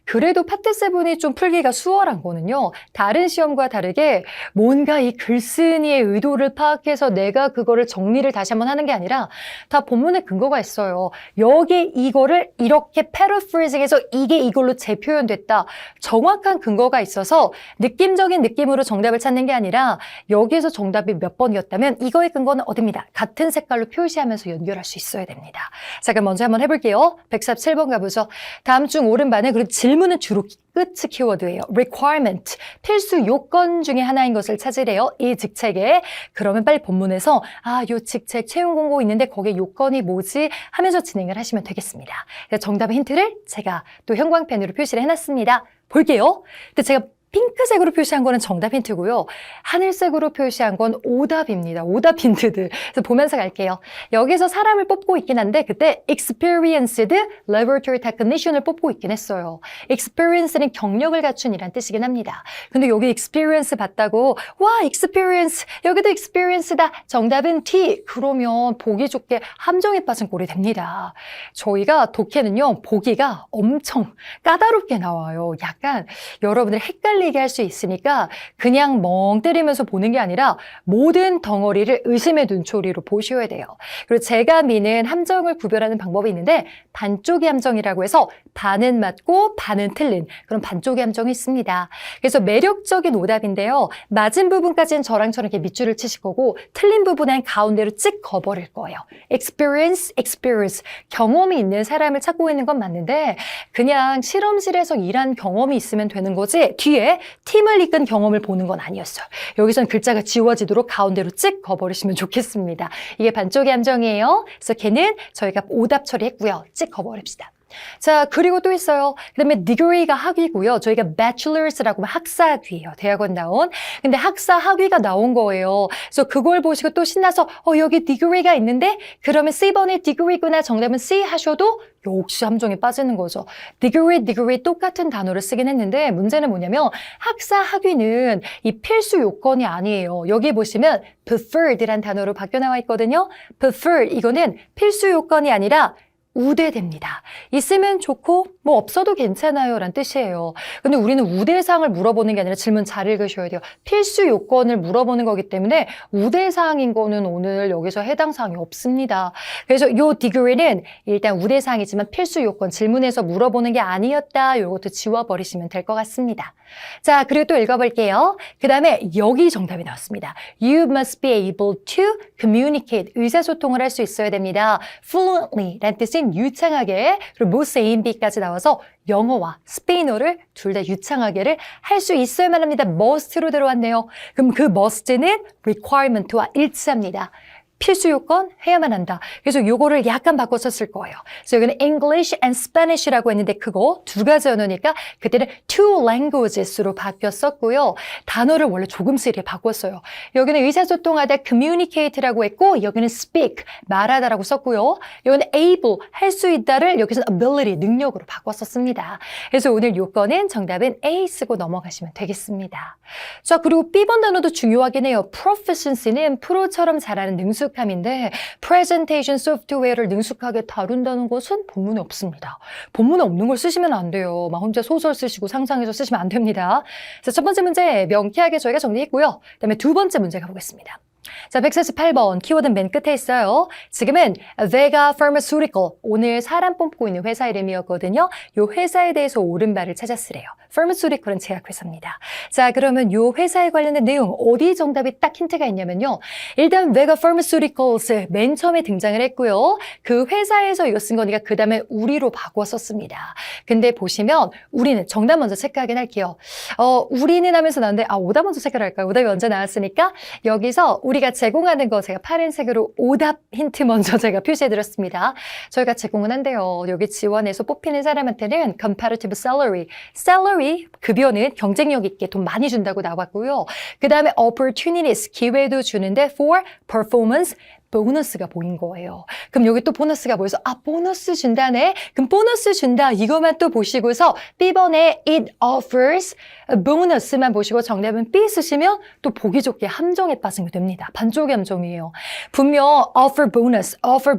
[SPEAKER 1] 그래도 파트 7이 좀 풀기가 수월한 거는요. 다른 시험과 다르게 뭔가 이 글쓴이의 의도를 파악해서 내가 그거를 정리를 다시 한번 하는 게 아니라 다 본문에 근거가 있어요. 여기 이거를 이렇게 패러프레이징해서 이게 이걸로 재표현됐다. 정확한 근거가 있어서 느낌적인 느낌으로 정답을 찾는 게 아니라 여기에서 정답이 몇 번이었다면 이거의 근거는 어딥니다. 같은 색깔로 표시하면서 연결할 수 있어야 됩니다. 자, 그럼 먼저 한번 해볼게요. 147번 가보죠. 다음 중 옳은 반은 그리고 질문은 주로 끝이 키워드예요. requirement, 필수 요건 중에 하나인 것을 찾으래요. 이 직책에. 그러면 빨리 본문에서 요 직책 채용 공고 있는데 거기에 요건이 뭐지? 하면서 진행을 하시면 되겠습니다. 정답의 힌트를 제가 또 형광펜으로 표시를 해놨습니다. 볼게요. 근데 제가 핑크색으로 표시한 거는 정답 힌트고요. 하늘색으로 표시한 건 오답입니다. 오답 힌트들. 그래서 보면서 갈게요. 여기서 사람을 뽑고 있긴 한데 그때 experienced laboratory technician을 뽑고 있긴 했어요. experience는 경력을 갖춘 이란 뜻이긴 합니다. 근데 여기 experience 봤다고 와 experience 여기도 experience다. 정답은 T. 그러면 보기 좋게 함정에 빠진 꼴이 됩니다. 저희가 독해는요. 보기가 엄청 까다롭게 나와요. 약간 여러분들 헷갈리게 할 수 있으니까 그냥 멍 때리면서 보는 게 아니라 모든 덩어리를 의심의 눈초리로 보셔야 돼요. 그리고 제가 미는 함정을 구별하는 방법이 있는데 반쪽의 함정이라고 해서 반은 맞고 반은 틀린 그런 반쪽의 함정이 있습니다. 그래서 매력적인 오답인데요. 맞은 부분까지는 저랑처럼 이렇게 밑줄을 치실 거고 틀린 부분은 가운데로 찍 거버릴 거예요. experience, experience. 경험이 있는 사람을 찾고 있는 건 맞는데 그냥 실험실에서 일한 경험이 있으면 되는 거지 뒤에 팀을 이끈 경험을 보는 건 아니었어요. 여기선 글자가 지워지도록 가운데로 찍 거버리시면 좋겠습니다. 이게 반쪽의 함정이에요. 그래서 걔는 저희가 오답 처리했고요. 찍 거버립시다. 자, 그리고 또 있어요. 그 다음에 degree가 학위고요. 저희가 bachelors라고 하면 학사학위예요. 대학원 나온. 근데 학사 학위가 나온 거예요. 그래서 그걸 보시고 또 신나서 여기 degree가 있는데 그러면 C번의 degree구나. 정답은 C 하셔도 역시 함정에 빠지는 거죠. degree 똑같은 단어를 쓰긴 했는데 문제는 뭐냐면 학사 학위는 이 필수 요건이 아니에요. 여기 보시면 preferred란 단어로 바뀌어 나와 있거든요. preferred 이거는 필수 요건이 아니라 우대됩니다. 있으면 좋고 뭐 없어도 괜찮아요 라는 뜻이에요. 근데 우리는 우대사항을 물어보는 게 아니라 질문 잘 읽으셔야 돼요. 필수 요건을 물어보는 거기 때문에 우대사항인 거는 오늘 여기서 해당 사항이 없습니다. 그래서 요 degree는 일단 우대사항이지만 필수 요건 질문에서 물어보는 게 아니었다. 요것도 지워버리시면 될 것 같습니다. 자, 그리고 또 읽어볼게요. 그 다음에 여기 정답이 나왔습니다. You must be able to communicate. 의사소통을 할 수 있어야 됩니다. fluently 라는 뜻은 유창하게 그리고 most A and B까지 나와서 영어와 스페인어를 둘 다 유창하게를 할 수 있어야만 합니다. must로 들어왔네요. 그럼 그 must는 requirement와 일치합니다. 필수 요건 해야만 한다. 그래서 요거를 약간 바꿔 썼을 거예요. 그래서 여기는 English and Spanish라고 했는데 그거 두 가지 언어니까 그때는 two languages로 바뀌었었고요. 단어를 원래 조금씩 이렇게 바꿨어요. 여기는 의사소통하다 communicate라고 했고 여기는 speak, 말하다라고 썼고요. 여기는 able, 할 수 있다를 여기서는 ability, 능력으로 바꿨었습니다. 그래서 오늘 요건은 정답은 A 쓰고 넘어가시면 되겠습니다. 자, 그리고 B번 단어도 중요하긴 해요. proficiency는 프로처럼 잘하는 능숙 인데 프레젠테이션 소프트웨어를 능숙하게 다룬다는 것은 본문에 없습니다. 본문에 없는 걸 쓰시면 안 돼요. 막 혼자 소설 쓰시고 상상해서 쓰시면 안 됩니다. 자, 첫 번째 문제 명쾌하게 저희가 정리했고요. 그다음에 두 번째 문제 가보겠습니다. 자, 148번 키워드는 맨 끝에 있어요. 지금은 Vega Pharmaceutical, 오늘 사람 뽑고 있는 회사 이름이었거든요. 이 회사에 대해서 옳은 말을 찾았으래요. Pharmaceutical은 제약회사입니다. 자, 그러면 이 회사에 관련된 내용 어디 정답이 딱 힌트가 있냐면요. 일단 Vega Pharmaceuticals 맨 처음에 등장을 했고요. 그 회사에서 이거 쓴 거니까 그 다음에 우리로 바꿔 썼습니다. 근데 보시면 우리는 정답 먼저 체크하긴 할게요. 우리는 하면서 나왔는데 오답 먼저 체크를 할까요? 오답이 먼저 나왔으니까 여기서 우리가 제공하는 거 제가 파란색으로 오답 힌트 먼저 제가 표시해드렸습니다. 저희가 제공은 한대요. 여기 지원해서 뽑히는 사람한테는 comparative salary, 급여는 경쟁력 있게 돈 많이 준다고 나왔고요. 그 다음에 opportunities, 기회도 주는데 for performance 보너스가 보인 거예요. 그럼 여기 또 보너스가 보여서 보너스 준다네. 그럼 보너스 준다. 이것만 또 보시고서 B번에 it offers bonus만 보시고 정답은 B 쓰시면 또 보기 좋게 함정에 빠지게 됩니다. 반쪽의 함정이에요. 분명 offer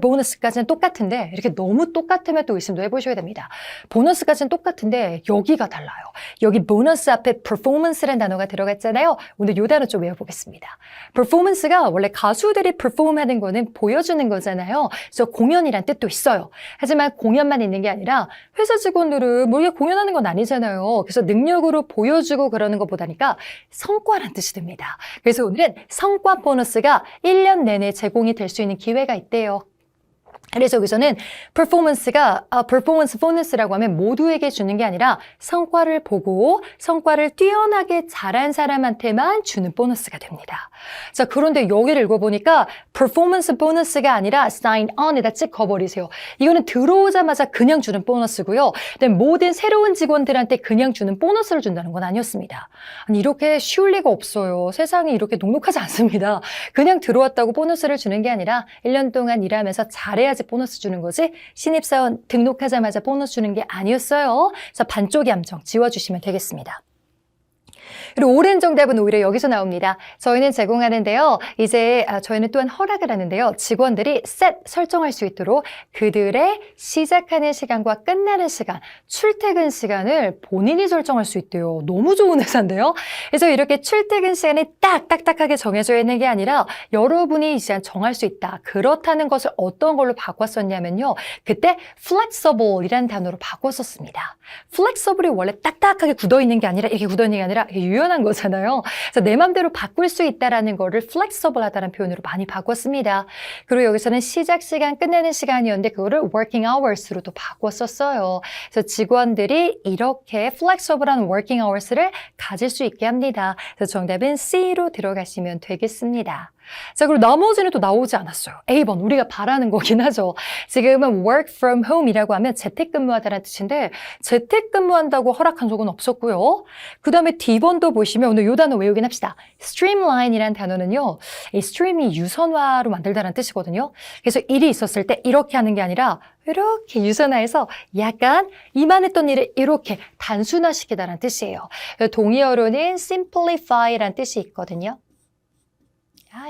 [SPEAKER 1] bonus까지는 똑같은데 이렇게 너무 똑같으면 또 의심도 해보셔야 됩니다. 보너스까지는 똑같은데 여기가 달라요. 여기 보너스 앞에 performance라는 단어가 들어갔잖아요. 오늘 이 단어 좀 외워보겠습니다. performance가 원래 가수들이 perform하는 거는 보여주는 거잖아요. 그래서 공연이란 뜻도 있어요. 하지만 공연만 있는 게 아니라 회사 직원들은 뭐 이게 공연하는 건 아니잖아요. 그래서 능력으로 보여주고 그러는 것보다니까 성과란 뜻이 됩니다. 그래서 오늘은 성과 보너스가 1년 내내 제공이 될 수 있는 기회가 있대요. 그래서 여기서는 performance가 performance bonus라고 하면 모두에게 주는 게 아니라 성과를 보고 성과를 뛰어나게 잘한 사람한테만 주는 보너스가 됩니다. 자, 그런데 여기를 읽어보니까 performance bonus가 아니라 sign on에다 찍어버리세요. 이거는 들어오자마자 그냥 주는 보너스고요. 근데 모든 새로운 직원들한테 그냥 주는 보너스를 준다는 건 아니었습니다. 아니, 이렇게 쉬울 리가 없어요. 세상이 이렇게 녹록하지 않습니다. 그냥 들어왔다고 보너스를 주는 게 아니라 1년 동안 일하면서 잘해야지 보너스 주는 거지 신입사원 등록하자마자 보너스 주는 게 아니었어요. 그래서 반쪽의 함정 지워주시면 되겠습니다. 그리고 옳은 정답은 오히려 여기서 나옵니다. 저희는 제공하는데요. 이제 저희는 또한 허락을 하는데요. 직원들이 셋 설정할 수 있도록 그들의 시작하는 시간과 끝나는 시간, 출퇴근 시간을 본인이 설정할 수 있대요. 너무 좋은 회사인데요. 그래서 이렇게 출퇴근 시간이 딱딱하게 정해져 있는 게 아니라 여러분이 이 시간 정할 수 있다. 그렇다는 것을 어떤 걸로 바꿨었냐면요. 그때 flexible이라는 단어로 바꿨었습니다. flexible이 원래 딱딱하게 굳어있는 게 아니라 이렇게 굳어있는 게 아니라 유연한 거잖아요. 그래서 내 맘대로 바꿀 수 있다라는 거를 flexible하다는 표현으로 많이 바꿨습니다. 그리고 여기서는 시작 시간, 끝내는 시간이었는데 그거를 working hours로 또 바꿨었어요. 그래서 직원들이 이렇게 flexible한 working hours를 가질 수 있게 합니다. 그래서 정답은 C로 들어가시면 되겠습니다. 자, 그리고 나머지는 또 나오지 않았어요. A번, 우리가 바라는 거긴 하죠. 지금은 work from home이라고 하면 재택근무하다는 뜻인데 재택근무한다고 허락한 적은 없었고요. 그 다음에 D번도 보시면 오늘 이 단어 외우긴 합시다. streamline이라는 단어는요. 이 stream이 유선화로 만들다는 뜻이거든요. 그래서 일이 있었을 때 이렇게 하는 게 아니라 이렇게 유선화해서 약간 이만했던 일을 이렇게 단순화시키다는 뜻이에요. 동의어로는 simplify라는 뜻이 있거든요.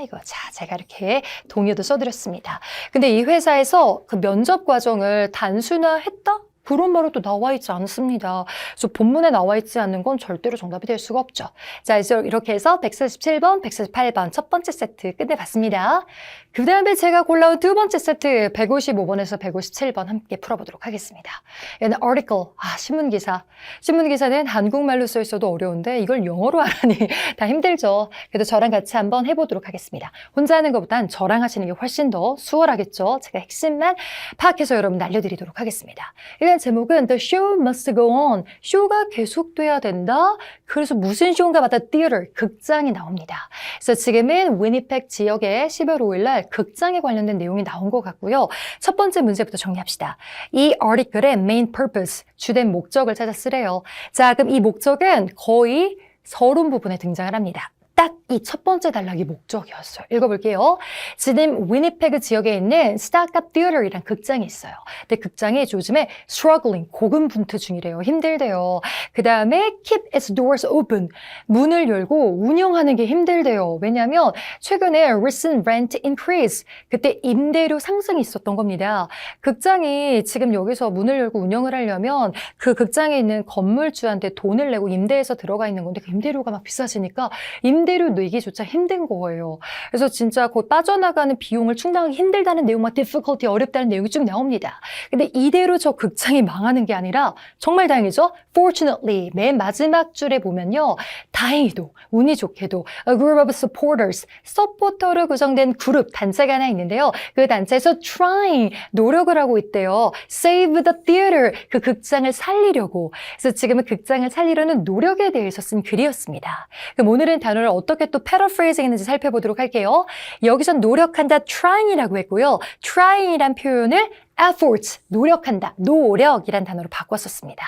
[SPEAKER 1] 이거 제가 이렇게 동의어도 써드렸습니다. 근데 이 회사에서 그 면접 과정을 단순화했다? 그런 말은 또 나와 있지 않습니다. 그래서 본문에 나와 있지 않는 건 절대로 정답이 될 수가 없죠. 자, 이제 이렇게 해서 147번, 148번 첫 번째 세트 끝내봤습니다. 그 다음에 제가 골라온 두 번째 세트 155번에서 157번 함께 풀어보도록 하겠습니다. 얘는 article, 신문기사. 신문기사는 한국말로 써 있어도 어려운데 이걸 영어로 하라니 다 힘들죠. 그래도 저랑 같이 한번 해보도록 하겠습니다. 혼자 하는 것보단 저랑 하시는 게 훨씬 더 수월하겠죠. 제가 핵심만 파악해서 여러분 알려드리도록 하겠습니다. 일단 제목은 The show must go on. 쇼가 계속돼야 된다. 그래서 무슨 쇼인가 봤다. theater, 극장이 나옵니다. 그래서 지금은 위니펙 지역에 12월 5일 날 극장에 관련된 내용이 나온 것 같고요. 첫 번째 문제부터 정리합시다. 이 article의 main purpose, 주된 목적을 찾아 쓰래요. 자, 그럼 이 목적은 거의 서론 부분에 등장을 합니다. 딱 이 첫 번째 단락이 목적이었어요. 읽어볼게요. 지금 위니페그 지역에 있는 스타캅 티어터이란 극장이 있어요. 근데 극장이 요즘에 struggling, 고군분투 중이래요. 힘들대요. 그 다음에 keep its doors open, 문을 열고 운영하는 게 힘들대요. 왜냐하면 최근에 recent rent increase, 그때 임대료 상승이 있었던 겁니다. 극장이 지금 여기서 문을 열고 운영을 하려면 그 극장에 있는 건물주한테 돈을 내고 임대해서 들어가 있는 건데 그 임대료가 막 비싸지니까 임대료 내기조차 힘든 거예요. 그래서 진짜 곧 빠져나가는 비용을 충당하기 힘들다는 내용, 막 difficulty, 어렵다는 내용이 쭉 나옵니다. 근데 이대로 저 극장이 망하는 게 아니라 정말 다행이죠. Fortunately, 맨 마지막 줄에 보면요. 다행히도, 운이 좋게도 a group of supporters, 서포터로 구성된 그룹, 단체가 하나 있는데요. 그 단체에서 trying, 노력을 하고 있대요. Save the theater, 그 극장을 살리려고. 그래서 지금은 극장을 살리려는 노력에 대해서 쓴 글이었습니다. 그럼 오늘은 단어를 어떻게 또 paraphrasing 했는지 살펴보도록 할게요. 여기서 노력한다 trying이라고 했고요. trying이란 표현을 efforts, 노력한다, 노력이란 단어로 바꿨었습니다.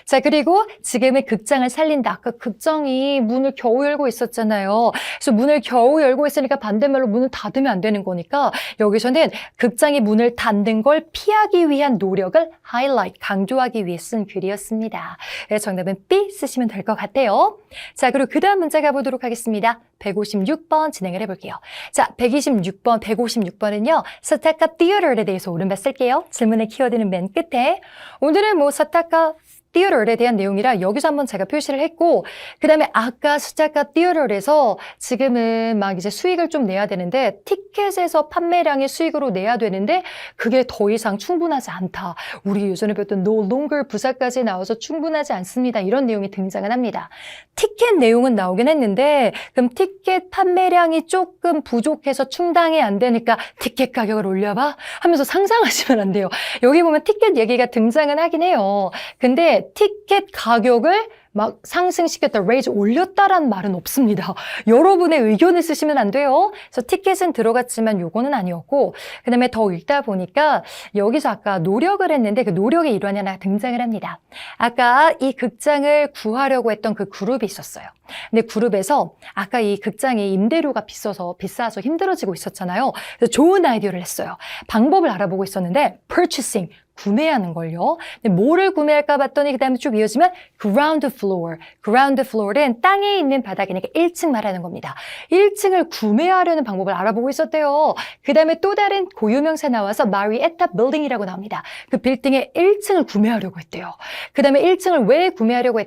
[SPEAKER 1] 자, 그리고 지금은 극장을 살린다. 아까 극장이 문을 겨우 열고 있었잖아요. 그래서 문을 겨우 열고 있으니까 반대말로 문을 닫으면 안 되는 거니까 여기서는 극장이 문을 닫는 걸 피하기 위한 노력을 highlight, 강조하기 위해 쓴 글이었습니다. 그래서 정답은 B 쓰시면 될 것 같아요. 자, 그리고 그 다음 문제 가보도록 하겠습니다. 156번 진행을 해볼게요. 자, 156번은요. 스타카 theater에 대해서 오른발 쓸게요. 질문의 키워드는 맨 끝에. 오늘은 스타카 theater에 대한 내용이라 여기서 한번 제가 표시를 했고, 그 다음에 아까 스타카 theater에서 지금은 막 이제 수익을 좀 내야 되는데, 티켓에서 판매량의 수익으로 내야 되는데, 그게 더 이상 충분하지 않다. 우리 예전에 배웠던 no longer 부사까지 나와서 충분하지 않습니다. 이런 내용이 등장을 합니다. 티켓 내용은 나오긴 했는데, 그럼 티켓 판매량이 조금 부족해서 충당이 안 되니까 티켓 가격을 올려봐? 하면서 상상하시면 안 돼요. 여기 보면 티켓 얘기가 등장은 하긴 해요. 근데 티켓 가격을 막 상승시켰다, raise 올렸다라는 말은 없습니다. 여러분의 의견을 쓰시면 안 돼요. 그래서 티켓은 들어갔지만 요거는 아니었고, 그 다음에 더 읽다 보니까 여기서 아까 노력을 했는데 그 노력의 일환이 하나 등장을 합니다. 아까 이 극장을 구하려고 했던 그 그룹이 있었어요. 근데 그룹에서 아까 이 극장이 임대료가 비싸서 힘들어지고 있었잖아요. 그래서 좋은 아이디어를 했어요. 방법을 알아보고 있었는데 purchasing, 구매하는 걸요. 근데 뭐를 구매할까 봤더니 그 다음에 쭉 이어지면 ground floor. ground floor은 땅에 있는 바닥이니까 1층 말하는 겁니다. 1층을 구매하려는 방법을 알아보고 있었대요. 그 다음에 또 다른 고유명사 나와서 Marietta Building이라고 나옵니다. 그 빌딩의 1층을 구매하려고 했대요. 그 다음에 1층을 왜 구매하려고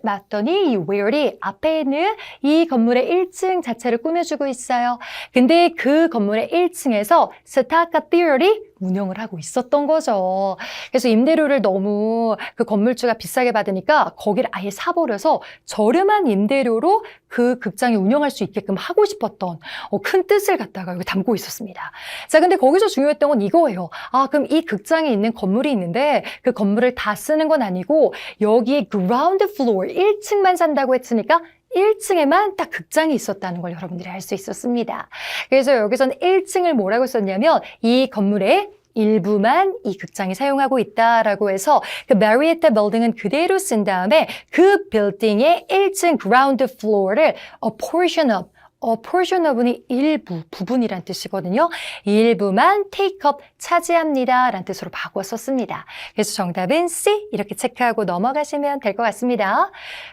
[SPEAKER 1] 맞더니 이 where이 앞에 있는 이 건물의 1층 자체를 꾸며주고 있어요. 근데 그 건물의 1층에서 스타카 theater이 운영을 하고 있었던 거죠. 그래서 임대료를 너무 그 건물주가 비싸게 받으니까 거기를 아예 사버려서 저렴한 임대료로 그 극장이 운영할 수 있게끔 하고 싶었던 큰 뜻을 갖다가 여기 담고 있었습니다. 자, 근데 거기서 중요했던 건 이거예요. 아, 그럼 이 극장에 있는 건물이 있는데 그 건물을 다 쓰는 건 아니고 여기에 ground floor 1층만 산다고 했으니까 1층에만 딱 극장이 있었다는 걸 여러분들이 알 수 있었습니다. 그래서 여기서는 1층을 뭐라고 썼냐면 이 건물의 일부만 이 극장이 사용하고 있다라고 해서 그 Marietta Building은 그대로 쓴 다음에 그 빌딩의 1층 ground floor를 a portion of는 일부, 부분이란 뜻이거든요. 일부만 take up, 차지합니다 라는 뜻으로 바꿔 썼습니다. 그래서 정답은 C 이렇게 체크하고 넘어가시면 될 것 같습니다.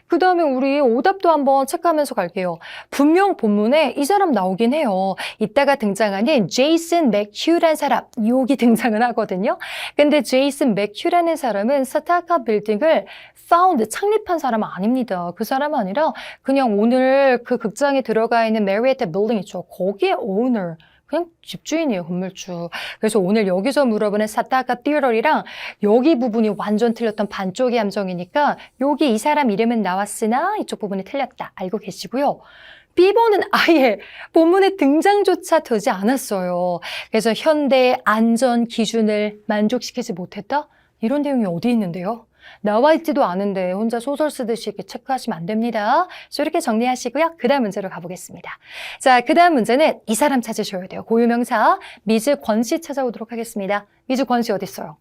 [SPEAKER 1] 그 다음에 우리 오답도 한번 체크하면서 갈게요. 분명 본문에 이 사람 나오긴 해요. 이따가 등장하는 제이슨 맥휴라는 사람, 여기 등장은 하거든요. 근데 제이슨 맥휴라는 사람은 스타카 빌딩을 창립한 사람은 아닙니다. 그 사람은 아니라 그냥 오늘 그 극장에 들어가 있는 Marietta Building 있죠. 거기에 owner, 그냥 집주인이에요, 건물주. 그래서 오늘 여기서 물어보는 스타카 theater이랑 여기 부분이 완전 틀렸던 반쪽의 함정이니까 여기 이 사람 이름은 나왔으나 이쪽 부분이 틀렸다. 알고 계시고요. B번은 아예 본문에 등장조차 되지 않았어요. 그래서 현대의 안전 기준을 만족시키지 못했다? 이런 내용이 어디 있는데요? 나와 있지도 않은데 혼자 소설 쓰듯이 이렇게 체크하시면 안 됩니다. 그래서 이렇게 정리하시고요. 그 다음 문제로 가보겠습니다. 자, 그 다음 문제는 이 사람 찾으셔야 돼요. 고유명사 미즈 권씨 찾아오도록 하겠습니다. 미즈 권씨 어디 있어요?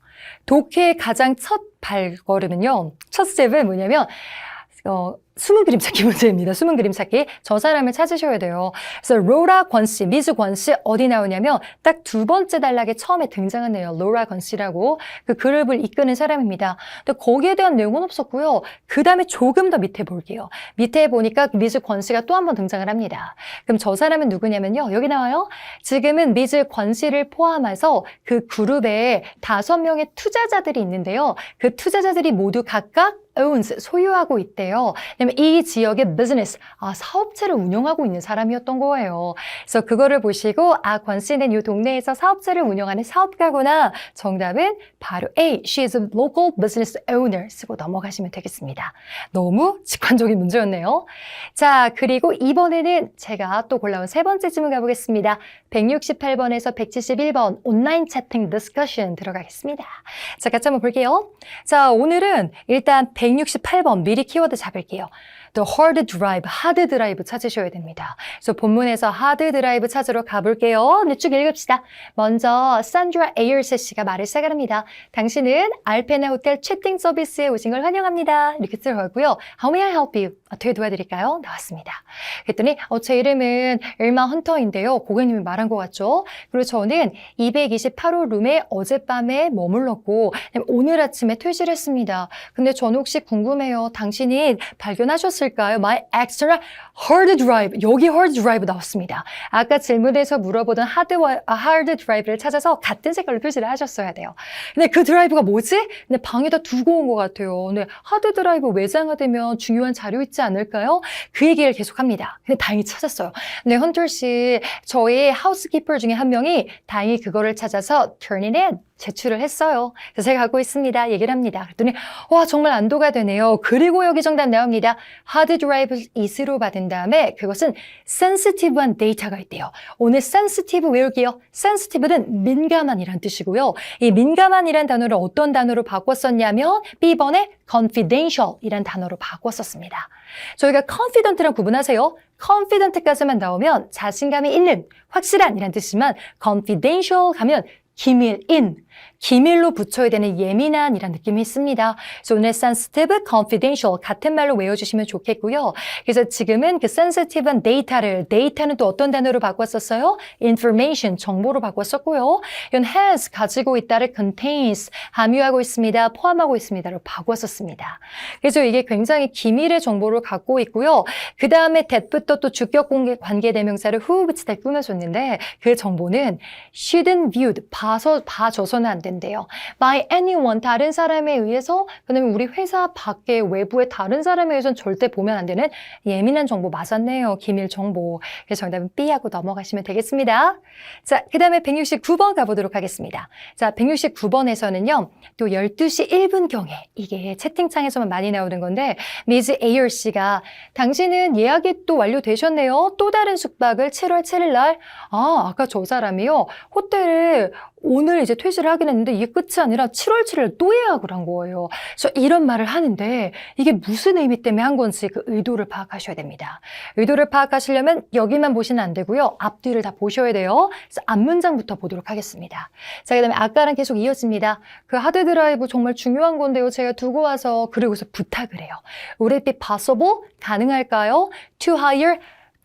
[SPEAKER 1] 독해의 가장 첫 발걸음은요. 첫 스텝은 뭐냐면 숨은 그림 찾기 문제입니다. 숨은 그림 찾기. 저 사람을 찾으셔야 돼요. 그래서 로라 권씨, 미즈 권씨 어디 나오냐면 딱 두 번째 단락에 처음에 등장하네요. 로라 권씨라고 그 그룹을 이끄는 사람입니다. 근데 거기에 대한 내용은 없었고요. 그 다음에 조금 더 밑에 볼게요. 밑에 보니까 미즈 권씨가 또 한 번 등장을 합니다. 그럼 저 사람은 누구냐면요. 여기 나와요. 지금은 미즈 권씨를 포함해서 그 그룹에 5명의 투자자들이 있는데요. 그 투자자들이 모두 각각 owns, 소유하고 있대요. 왜냐면 이 지역의 비즈니스, 사업체를 운영하고 있는 사람이었던 거예요. 그래서 그거를 보시고 권 씨는 이 동네에서 사업체를 운영하는 사업가구나. 정답은 바로 A, she is a local business owner 쓰고 넘어가시면 되겠습니다. 너무 직관적인 문제였네요. 자, 그리고 이번에는 제가 또 골라온 세 번째 질문 가보겠습니다. 168번에서 171번 온라인 채팅 디스커션 들어가겠습니다. 자, 같이 한번 볼게요. 자, 오늘은 일단 168번 미리 키워드 잡을게요. the hard drive, 하드 드라이브 찾으셔야 됩니다. 그래서 본문에서 하드 드라이브 찾으러 가볼게요. 네, 쭉 읽읍시다. 먼저 산드라 에이얼세 씨가 말을 시작합니다. 당신은 알페나 호텔 채팅 서비스에 오신 걸 환영합니다. 이렇게 들어가고요. How may I help you? 어떻게 도와드릴까요? 나왔습니다. 그랬더니 제 이름은 일마 헌터인데요. 고객님이 말한 것 같죠? 그리고 저는 228호 룸에 어젯밤에 머물렀고 오늘 아침에 퇴실을 했습니다. 근데 저는 혹시 궁금해요. 당신이 발견하셨을까요? My extra hard drive. 여기 hard drive 나왔습니다. 아까 질문에서 물어보던 hard drive를 찾아서 같은 색깔로 표시를 하셨어야 돼요. 근데 그 드라이브가 뭐지? 근데 방에다 두고 온 것 같아요. 근데 하드 드라이브 외장하되면 중요한 자료 있지 않을까요? 그 얘기를 계속합니다. 근데 다행히 찾았어요. 근데 헌터 씨, 저희 하우스키퍼 중에 한 명이 다행히 그거를 찾아서 turn it in. 제출을 했어요. 그래서 제가 갖고 있습니다. 얘기를 합니다. 그랬더니 와 정말 안도가 되네요. 그리고 여기 정답 나옵니다. 하드 드라이브 이스로 받은 다음에 그것은 sensitive한 데이터가 있대요. 오늘 sensitive 외울게요. sensitive는 민감한이란 뜻이고요. 이 민감한이란 단어를 어떤 단어로 바꿨었냐면 B번에 confidential 이란 단어로 바꿨었습니다. 저희가 confident랑 구분하세요. confident까지만 나오면 자신감이 있는, 확실한 이란 뜻이지만 confidential 가면 기밀인, 기밀로 붙여야 되는 예민한이란 느낌이 있습니다. 그래서 오늘 sensitive, confidential 같은 말로 외워주시면 좋겠고요. 그래서 지금은 그 sensitive한 데이터는 또 어떤 단어로 바꿨었어요? information, 정보로 바꿨었고요. 이건 has, 가지고 있다를 contains, 함유하고 있습니다, 포함하고 있습니다로 바꿨었습니다. 그래서 이게 굉장히 기밀의 정보를 갖고 있고요. 그 다음에 that부터 또 주격 관계 대명사를 who 붙이다 꾸며줬는데 그 정보는 shouldn't viewed, 봐줘서는 안 된대요. by anyone, 다른 사람에 의해서, 그다음에 우리 회사 밖에 외부의 다른 사람에 의해서는 절대 보면 안 되는 예민한 정보 맞았네요. 기밀 정보. 그래서 정답은 B하고 넘어가시면 되겠습니다. 자, 그 다음에 169번 가보도록 하겠습니다. 자, 169번에서는요. 또 12시 1분경에 이게 채팅창에서만 많이 나오는 건데 미즈 에이얼 씨가 당신은 예약이 또 완료되셨네요. 또 다른 숙박을 7월 7일 날 아까 저 사람이요. 호텔을 오늘 이제 퇴실을 하긴 했는데 이게 끝이 아니라 7월 7일 또 예약을 한 거예요. 그래서 이런 말을 하는데 이게 무슨 의미 때문에 한 건지 그 의도를 파악하셔야 됩니다. 의도를 파악하시려면 여기만 보시면 안 되고요. 앞뒤를 다 보셔야 돼요. 그래서 앞문장부터 보도록 하겠습니다. 자, 그다음에 아까랑 계속 이어집니다. 그 하드 드라이브 정말 중요한 건데요. 제가 두고 와서 그리고서 부탁을 해요. Would it be possible? 가능할까요? To hire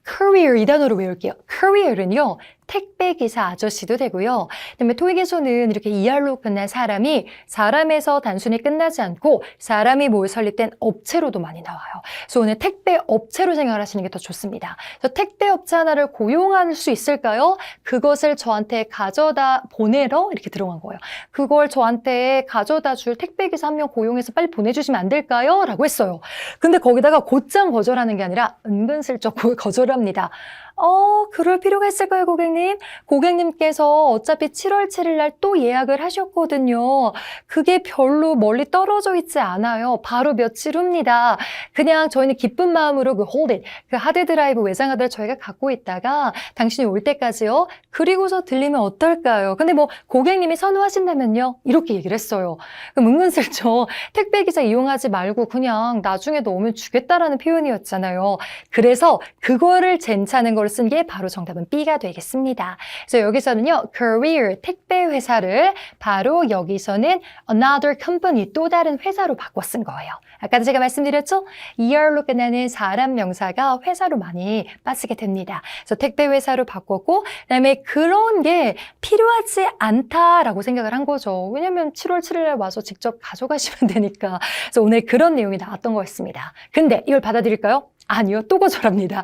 [SPEAKER 1] courier 이 단어로 외울게요. courier은요. 택배기사 아저씨도 되고요. 그다음에 토익에서는 이렇게 ER로 끝난 사람이 사람에서 단순히 끝나지 않고 사람이 모여 설립된 업체로도 많이 나와요. 그래서 오늘 택배 업체로 생각을 하시는 게 더 좋습니다. 그래서 택배 업체 하나를 고용할 수 있을까요? 그것을 저한테 가져다 보내러 이렇게 들어간 거예요. 그걸 저한테 가져다 줄 택배기사 한 명 고용해서 빨리 보내주시면 안 될까요? 라고 했어요. 근데 거기다가 곧장 거절하는 게 아니라 은근슬쩍 거절합니다. 그럴 필요가 있을까요, 고객님? 고객님께서 어차피 7월 7일 날 또 예약을 하셨거든요. 그게 별로 멀리 떨어져 있지 않아요. 바로 며칠 후입니다. 그냥 저희는 기쁜 마음으로 그 hold it, 그 하드 드라이브 외장하드를 저희가 갖고 있다가 당신이 올 때까지요. 그리고서 들리면 어떨까요? 근데 뭐 고객님이 선호하신다면요. 이렇게 얘기를 했어요. 그럼 은근슬쩍 택배기사 이용하지 말고 그냥 나중에 너 오면 주겠다라는 표현이었잖아요. 그래서 그거를 젠차는 걸 쓴 게 바로 정답은 B가 되겠습니다. 그래서 여기서는요, career, 택배 회사를 바로 여기서는 another company, 또 다른 회사로 바꿔 쓴 거예요. 아까도 제가 말씀드렸죠? ER로 끝나는 사람 명사가 회사로 많이 빠지게 됩니다. 그래서 택배 회사로 바꿨고, 그다음에 그런 게 필요하지 않다라고 생각을 한 거죠. 왜냐면 7월 7일 날 와서 직접 가져가시면 되니까. 그래서 오늘 그런 내용이 나왔던 거였습니다. 근데 이걸 받아들일까요? 아니요, 또 거절합니다.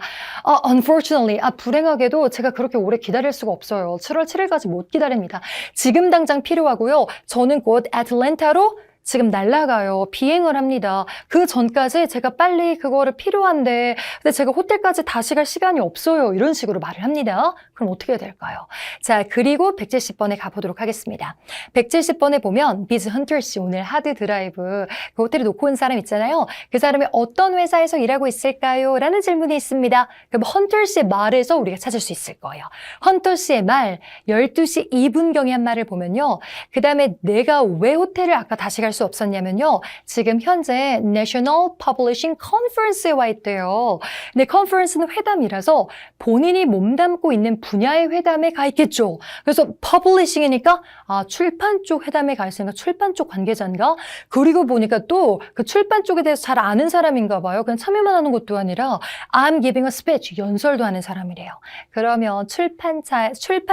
[SPEAKER 1] Unfortunately, 불행하게도 제가 그렇게 오래 기다릴 수가 없어요. 7월 7일까지 못 기다립니다. 지금 당장 필요하고요. 저는 곧 애틀랜타로 지금 날아가요. 비행을 합니다. 그 전까지 제가 빨리 그거를 필요한데 근데 제가 호텔까지 다시 갈 시간이 없어요. 이런 식으로 말을 합니다. 그럼 어떻게 해야 될까요? 자, 그리고 170번에 가보도록 하겠습니다. 170번에 보면 비즈 헌터 씨 오늘 하드 드라이브 그 호텔에 놓고 온 사람 있잖아요. 그 사람이 어떤 회사에서 일하고 있을까요? 라는 질문이 있습니다. 그럼 헌터 씨의 말에서 우리가 찾을 수 있을 거예요. 헌터 씨의 말 12시 2분경에 한 말을 보면요. 그 다음에 내가 왜 호텔을 아까 다시 갈 수 없었냐면요. 지금 현재 National Publishing Conference에 와 있대요. 근데 컨퍼런스는 회담이라서 본인이 몸담고 있는 분야의 회담에 가 있겠죠. 그래서 publishing이니까 출판 쪽 회담에 가 있으니까 출판 쪽 관계자인가? 그리고 보니까 또 그 출판 쪽에 대해서 잘 아는 사람인가 봐요. 그냥 참여만 하는 것도 아니라 I'm giving a speech, 연설도 하는 사람이래요. 그러면 출판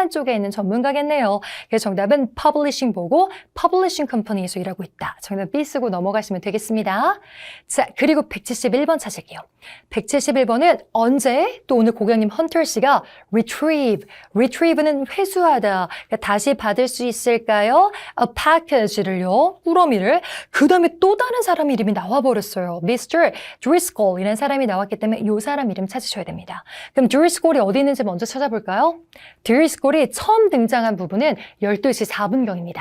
[SPEAKER 1] 쪽에 있는 전문가겠네요. 그래서 정답은 publishing 보고 publishing company에서 일하고 있다. 정답 B 쓰고 넘어가시면 되겠습니다. 자, 그리고 171번 찾을게요. 171번은 언제? 또 오늘 고객님 헌터 씨가 retrieve는 회수하다. 그러니까 다시 받을 수 있을까요? a package를요. 꾸러미를. 그 다음에 또 다른 사람 이름이 나와버렸어요. Mr. Driscoll 이라는 사람이 나왔기 때문에 이 사람 이름 찾으셔야 됩니다. 그럼 Driscoll이 어디 있는지 먼저 찾아볼까요? Driscoll이 처음 등장한 부분은 12시 4분경입니다.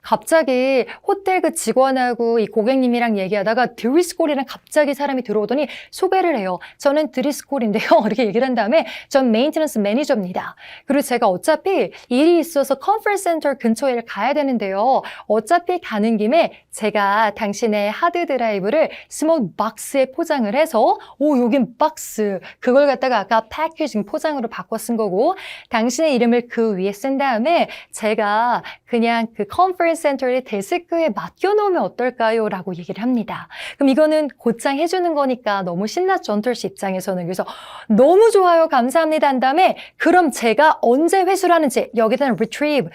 [SPEAKER 1] 갑자기 호텔 그 직원하고 이 고객님이랑 얘기하다가 Driscoll이랑 갑자기 사람이 들어오더니 소개를 해요. 저는 드리스콜인데요. 이렇게 얘기를 한 다음에 전 메인테넌스 매니저입니다. 그리고 제가 어차피 일이 있어서 컨퍼런스 센터 근처에 가야 되는데요. 어차피 가는 김에 제가 당신의 하드 드라이브를 스몰 박스에 포장을 해서 여긴 박스 그걸 갖다가 아까 패키징 포장으로 바꿔 쓴 거고 당신의 이름을 그 위에 쓴 다음에 제가 그냥 그 컨퍼런스 센터의 데스크에 맡겨놓으면 어떨까요? 라고 얘기를 합니다. 그럼 이거는 곧장 해주는 거니까 너무 신났죠. 헌터 씨 입장에서는. 그래서 너무 좋아요. 감사합니다. 한 다음에 그럼 제가 언제 회수를 하는지 여기다는 retrieve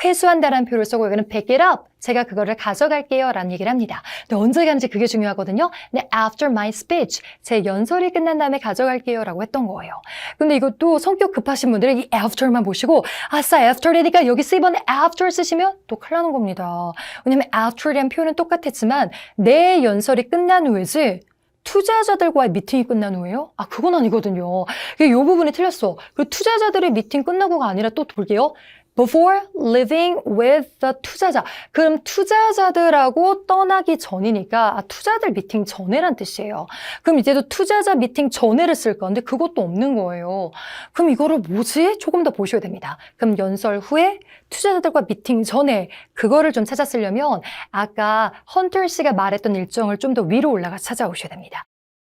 [SPEAKER 1] 회수한다는 표를 쓰고 여기는 pick it up 제가 그거를 가져갈게요 라는 얘기를 합니다. 근데 언제 가는지 그게 중요하거든요. 근데 after my speech 제 연설이 끝난 다음에 가져갈게요 라고 했던 거예요. 근데 이것도 성격 급하신 분들은 이 after만 보시고 아싸 after이니까 여기 이번에 after 쓰시면 또 큰일 나는 겁니다. 왜냐면 after이라는 표현은 똑같았지만 내 연설이 끝난 후에지 투자자들과의 미팅이 끝난 후에요? 그건 아니거든요. 이 부분이 틀렸어. 그 투자자들의 미팅 끝나고가 아니라 또 볼게요. Before living with the 투자자. 그럼 투자자들하고 떠나기 전이니까 투자들 미팅 전에란 뜻이에요. 그럼 이제도 투자자 미팅 전에를 쓸 건데 그것도 없는 거예요. 그럼 이거를 뭐지? 조금 더 보셔야 됩니다. 그럼 연설 후에 투자자들과 미팅 전에 그거를 좀 찾았으려면 아까 헌터 씨가 말했던 일정을 좀 더 위로 올라가 찾아오셔야 됩니다.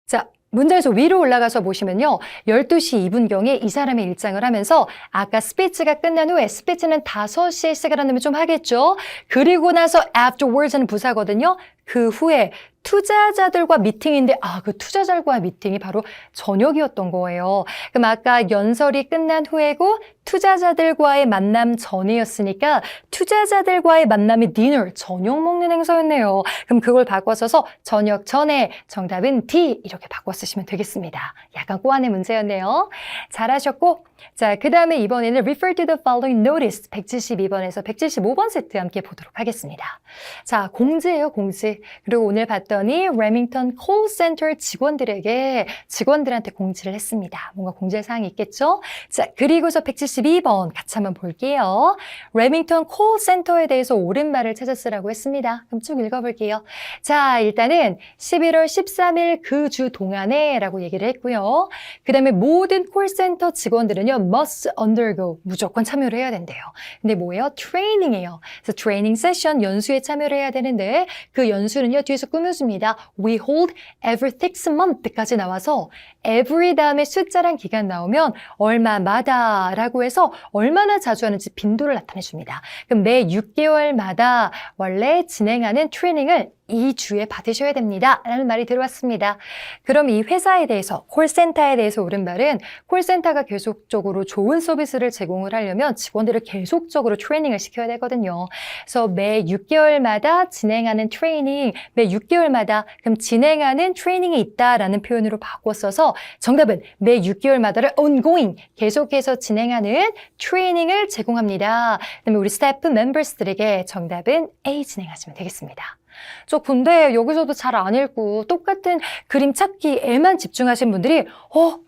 [SPEAKER 1] 자, 문제에서 위로 올라가서 보시면요. 12시 2분경에 이 사람의 일장을 하면서 아까 스피치가 끝난 후에 스피치는 5시에 시작을 좀 하겠죠. 그리고 나서 afterwards는 부사거든요. 그 후에 투자자들과 미팅인데 그 투자자들과 미팅이 바로 저녁이었던 거예요. 그럼 아까 연설이 끝난 후에고 투자자들과의 만남 전이었으니까 투자자들과의 만남이 dinner, 저녁 먹는 행사였네요. 그럼 그걸 바꿔 써서 저녁 전에 정답은 D 이렇게 바꿔 쓰시면 되겠습니다. 약간 꼬안의 문제였네요. 잘하셨고 자, 그 다음에 이번에는 refer to the following notice 172번에서 175번 세트 함께 보도록 하겠습니다. 자, 공지예요, 공지. 그리고 오늘 봤더니 레밍턴 콜센터 직원들한테 공지를 했습니다. 뭔가 공지할 사항이 있겠죠? 자, 그리고서 172번 같이 한번 볼게요. 레밍턴 콜센터에 대해서 옳은 말을 찾아 쓰라고 했습니다. 그럼 쭉 읽어볼게요. 자, 일단은 11월 13일 그 주 동안에 라고 얘기를 했고요. 그 다음에 모든 콜센터 직원들은요. must undergo, 무조건 참여를 해야 된대요. 근데 뭐예요? 트레이닝이에요. 그래서 트레이닝 세션, 연수에 참여를 해야 되는데 그 연수는요. 뒤에서 꾸며줍니다. We hold every 6 month까지 나와서 every 다음에 숫자랑 기간 나오면 얼마마다 라고 해서 얼마나 자주 하는지 빈도를 나타내줍니다. 그럼 매 6개월마다 원래 진행하는 트레이닝을 2주에 받으셔야 됩니다. 라는 말이 들어왔습니다. 그럼 이 회사에 대해서, 콜센터에 대해서 옳은 말은 콜센터가 계속적으로 좋은 서비스를 제공을 하려면 직원들을 계속적으로 트레이닝을 시켜야 되거든요. 그래서 매 6개월마다 진행하는 트레이닝, 매 6개월마다 그럼 진행하는 트레이닝이 있다라는 표현으로 바꿔 써서 정답은 매 6개월마다를 ongoing, 계속해서 진행하는 트레이닝을 제공합니다. 그다음에 우리 스태프 멤버스들에게 정답은 A 진행하시면 되겠습니다. 저 근데 여기서도 잘 안 읽고 똑같은 그림 찾기에만 집중하신 분들이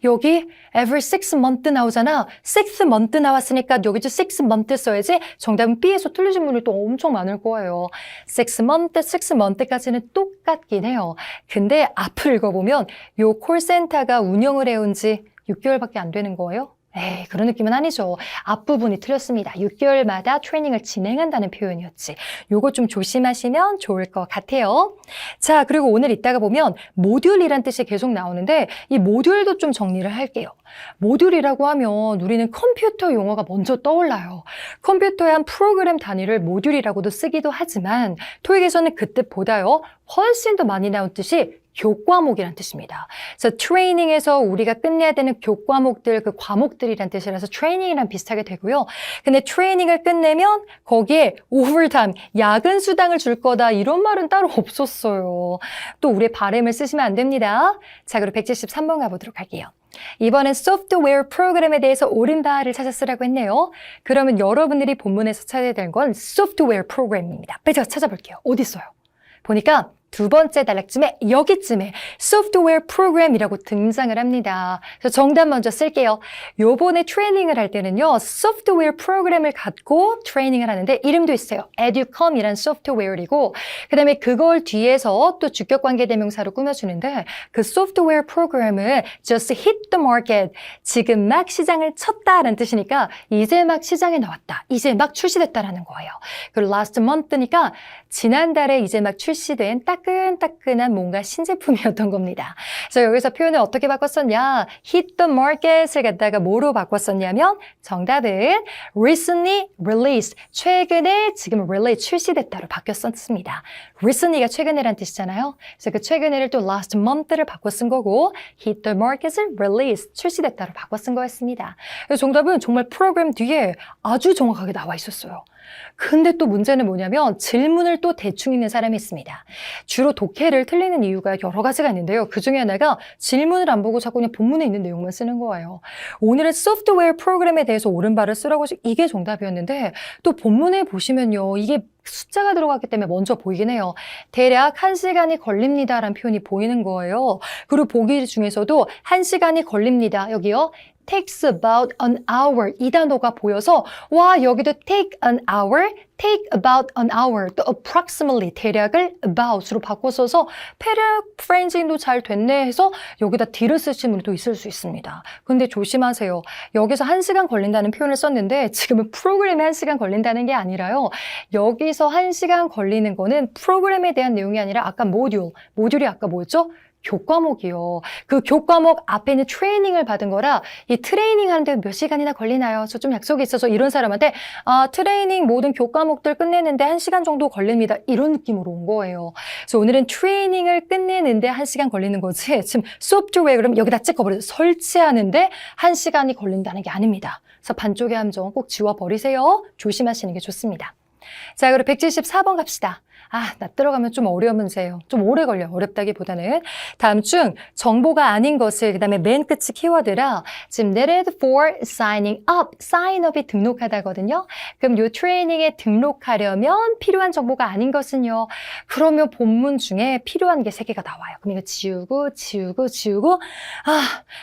[SPEAKER 1] 여기 every 6 month 나오잖아. 6 month 나왔으니까 여기도 6 month 써야지. 정답은 B에서 틀리신 분들이 또 엄청 많을 거예요. 6 month까지는 똑같긴 해요. 근데 앞을 읽어보면 요 콜센터가 운영을 해온 지 6개월밖에 안 되는 거예요. 에이, 그런 느낌은 아니죠. 앞부분이 틀렸습니다. 6개월마다 트레이닝을 진행한다는 표현이었지. 요거 좀 조심하시면 좋을 것 같아요. 자, 그리고 오늘 이따가 보면 모듈이란 뜻이 계속 나오는데 이 모듈도 좀 정리를 할게요. 모듈이라고 하면 우리는 컴퓨터 용어가 먼저 떠올라요. 컴퓨터의 한 프로그램 단위를 모듈이라고도 쓰기도 하지만 토익에서는 그 뜻보다요. 훨씬 더 많이 나온 뜻이 교과목이란 뜻입니다. 그래서 트레이닝에서 우리가 끝내야 되는 교과목들, 그 과목들이란 뜻이라서 트레이닝이랑 비슷하게 되고요. 근데 트레이닝을 끝내면 거기에 오버타임, 야근 수당을 줄 거다 이런 말은 따로 없었어요. 또 우리의 바램을 쓰시면 안 됩니다. 자, 그리고 173번 가보도록 할게요. 이번엔 소프트웨어 프로그램에 대해서 옳은 바를 찾아 쓰라고 했네요. 그러면 여러분들이 본문에서 찾아야 되는 건 소프트웨어 프로그램입니다. 빨리 제가 찾아볼게요. 어디 있어요? 보니까 두 번째 단락쯤에 여기쯤에 소프트웨어 프로그램이라고 등장을 합니다. 그래서 정답 먼저 쓸게요. 요번에 트레이닝을 할 때는요. 소프트웨어 프로그램을 갖고 트레이닝을 하는데 이름도 있어요. 에듀컴이란 소프트웨어이고 그다음에 그걸 뒤에서 또 주격관계대명사로 꾸며주는데 그 소프트웨어 프로그램을 just hit the market, 지금 막 시장을 쳤다라는 뜻이니까 이제 막 시장에 나왔다. 이제 막 출시됐다라는 거예요. 그리고 last month니까 지난달에 이제 막 출시된 따끈따끈한 뭔가 신제품이었던 겁니다. 그래서 여기서 표현을 어떻게 바꿨었냐? hit the market을 갖다가 뭐로 바꿨었냐면 정답은 recently released, 최근에 지금 release, 출시됐다로 바뀌었었습니다. recently가 최근에란 뜻이잖아요. 그래서 그 최근에를 또 last month를 바꿔 쓴 거고 hit the market을 release, 출시됐다로 바꿔 쓴 거였습니다. 그래서 정답은 정말 프로그램 뒤에 아주 정확하게 나와 있었어요. 근데 또 문제는 뭐냐면 질문을 또 대충 읽는 사람이 있습니다. 주로 독해를 틀리는 이유가 여러 가지가 있는데요. 그 중에 하나가 질문을 안 보고 자꾸 그냥 본문에 있는 내용만 쓰는 거예요. 오늘은 소프트웨어 프로그램에 대해서 옳은 바를 쓰라고 이게 정답이었는데 또 본문에 보시면요. 이게 숫자가 들어갔기 때문에 먼저 보이긴 해요. 대략 1시간이 걸립니다라는 표현이 보이는 거예요. 그리고 보기 중에서도 1시간이 걸립니다. 여기요. takes about an hour 이 단어가 보여서 와 여기도 take an hour, take about an hour, 또 approximately 대략을 about으로 바꿔서서 패러프레이징도 잘 됐네 해서 여기다 뒤를 쓰신 분도 있을 수 있습니다. 근데 조심하세요. 여기서 1시간 걸린다는 표현을 썼는데 지금은 프로그램에 1시간 걸린다는 게 아니라요. 여기서 1시간 걸리는 거는 프로그램에 대한 내용이 아니라 아까 모듈이 아까 뭐였죠? 교과목이요. 그 교과목 앞에는 트레이닝을 받은 거라 이 트레이닝 하는데 몇 시간이나 걸리나요? 저 좀 약속이 있어서 이런 사람한테 트레이닝 모든 교과목들 끝내는데 1시간 정도 걸립니다. 이런 느낌으로 온 거예요. 그래서 오늘은 트레이닝을 끝내는데 1시간 걸리는 거지. 지금 소프트웨어 그럼 여기다 찍어버려서 설치하는데 1시간이 걸린다는 게 아닙니다. 그래서 반쪽의 함정 꼭 지워버리세요. 조심하시는 게 좋습니다. 자, 그리고 174번 갑시다. 나 들어가면 좀 어려운 문제예요. 좀 오래 걸려. 어렵다기보다는. 다음 중 정보가 아닌 것을 그다음에 맨 끝이 키워드라 지금 needed for signing up. sign up이 등록하다거든요. 그럼 이 트레이닝에 등록하려면 필요한 정보가 아닌 것은요. 그러면 본문 중에 필요한 게 3개가 나와요. 그럼 이거 지우고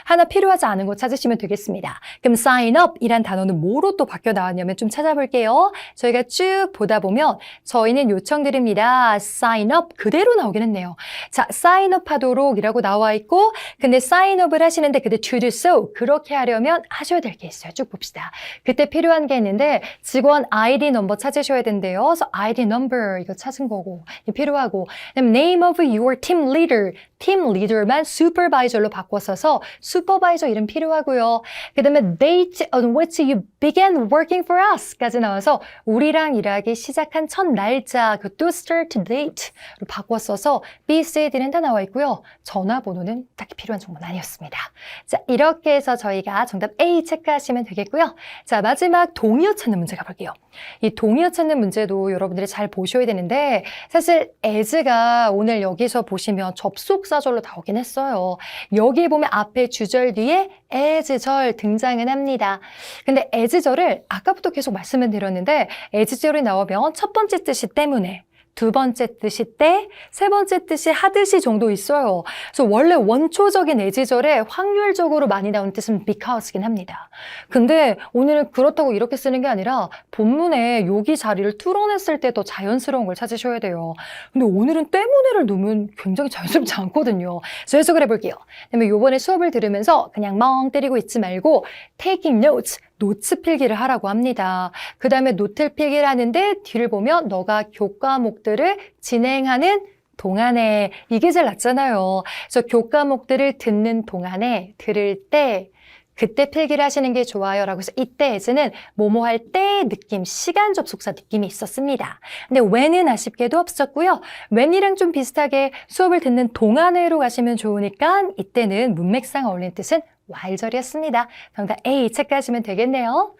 [SPEAKER 1] 하나 필요하지 않은 거 찾으시면 되겠습니다. 그럼 sign up 이란 단어는 뭐로 또 바뀌어 나왔냐면 좀 찾아볼게요. 저희가 쭉 보다 보면 저희는 요청드립니다. sign up 그대로 나오긴 했네요. 자, sign up 하도록 이라고 나와 있고 근데 sign up을 하시는데 그때 to do so 그렇게 하려면 하셔야 될 게 있어요. 쭉 봅시다. 그때 필요한 게 있는데 직원 ID 넘버 찾으셔야 된대요. 그래서 ID number 이거 찾은 거고 필요하고 그다음에 name of your team leader 팀 리더만 supervisor로 바꿨어서 슈퍼바이저 이름 필요하고요. 그 다음에 date on which you began working for us까지 나와서 우리랑 일하기 시작한 첫 날짜 그것도 start date로 바꿨어서 B, C, D는 다 나와 있고요. 전화번호는 딱히 필요한 정보는 아니었습니다. 자, 이렇게 해서 저희가 정답 A 체크하시면 되겠고요. 자, 마지막 동의어 찾는 문제 가볼게요. 이 동의어 찾는 문제도 여러분들이 잘 보셔야 되는데 사실 as가 오늘 여기서 보시면 접속사절로 나오긴 했어요. 여기 보면 앞에 주절 뒤에 as절 등장은 합니다. 근데 as절을 아까부터 계속 말씀을 드렸는데 as절이 나오면 첫 번째 뜻이 때문에 두 번째 뜻이 때, 세 번째 뜻이 하듯이 정도 있어요. 그래서 원래 원초적인 애지절에 확률적으로 많이 나오는 뜻은 because이긴 합니다. 근데 오늘은 그렇다고 이렇게 쓰는 게 아니라 본문에 여기 자리를 뚫어냈을 때 더 자연스러운 걸 찾으셔야 돼요. 근데 오늘은 때문에를 놓으면 굉장히 자연스럽지 않거든요. 그래서 해석을 해볼게요. 그러면 요번에 수업을 들으면서 그냥 멍 때리고 있지 말고 taking notes, 노트 필기를 하라고 합니다. 그 다음에 노트 필기를 하는데 뒤를 보면 너가 교과목들을 진행하는 동안에 이게 제일 낫잖아요. 그래서 교과목들을 듣는 동안에 들을 때 그때 필기를 하시는 게 좋아요 라고 해서 이때 as는 뭐뭐 할 때의 느낌, 시간 접속사 느낌이 있었습니다. 근데 when은 아쉽게도 없었고요. when이랑 좀 비슷하게 수업을 듣는 동안회로 가시면 좋으니까 이때는 문맥상 어울리는 뜻은 while절이었습니다. 정답 A 체크하시면 되겠네요.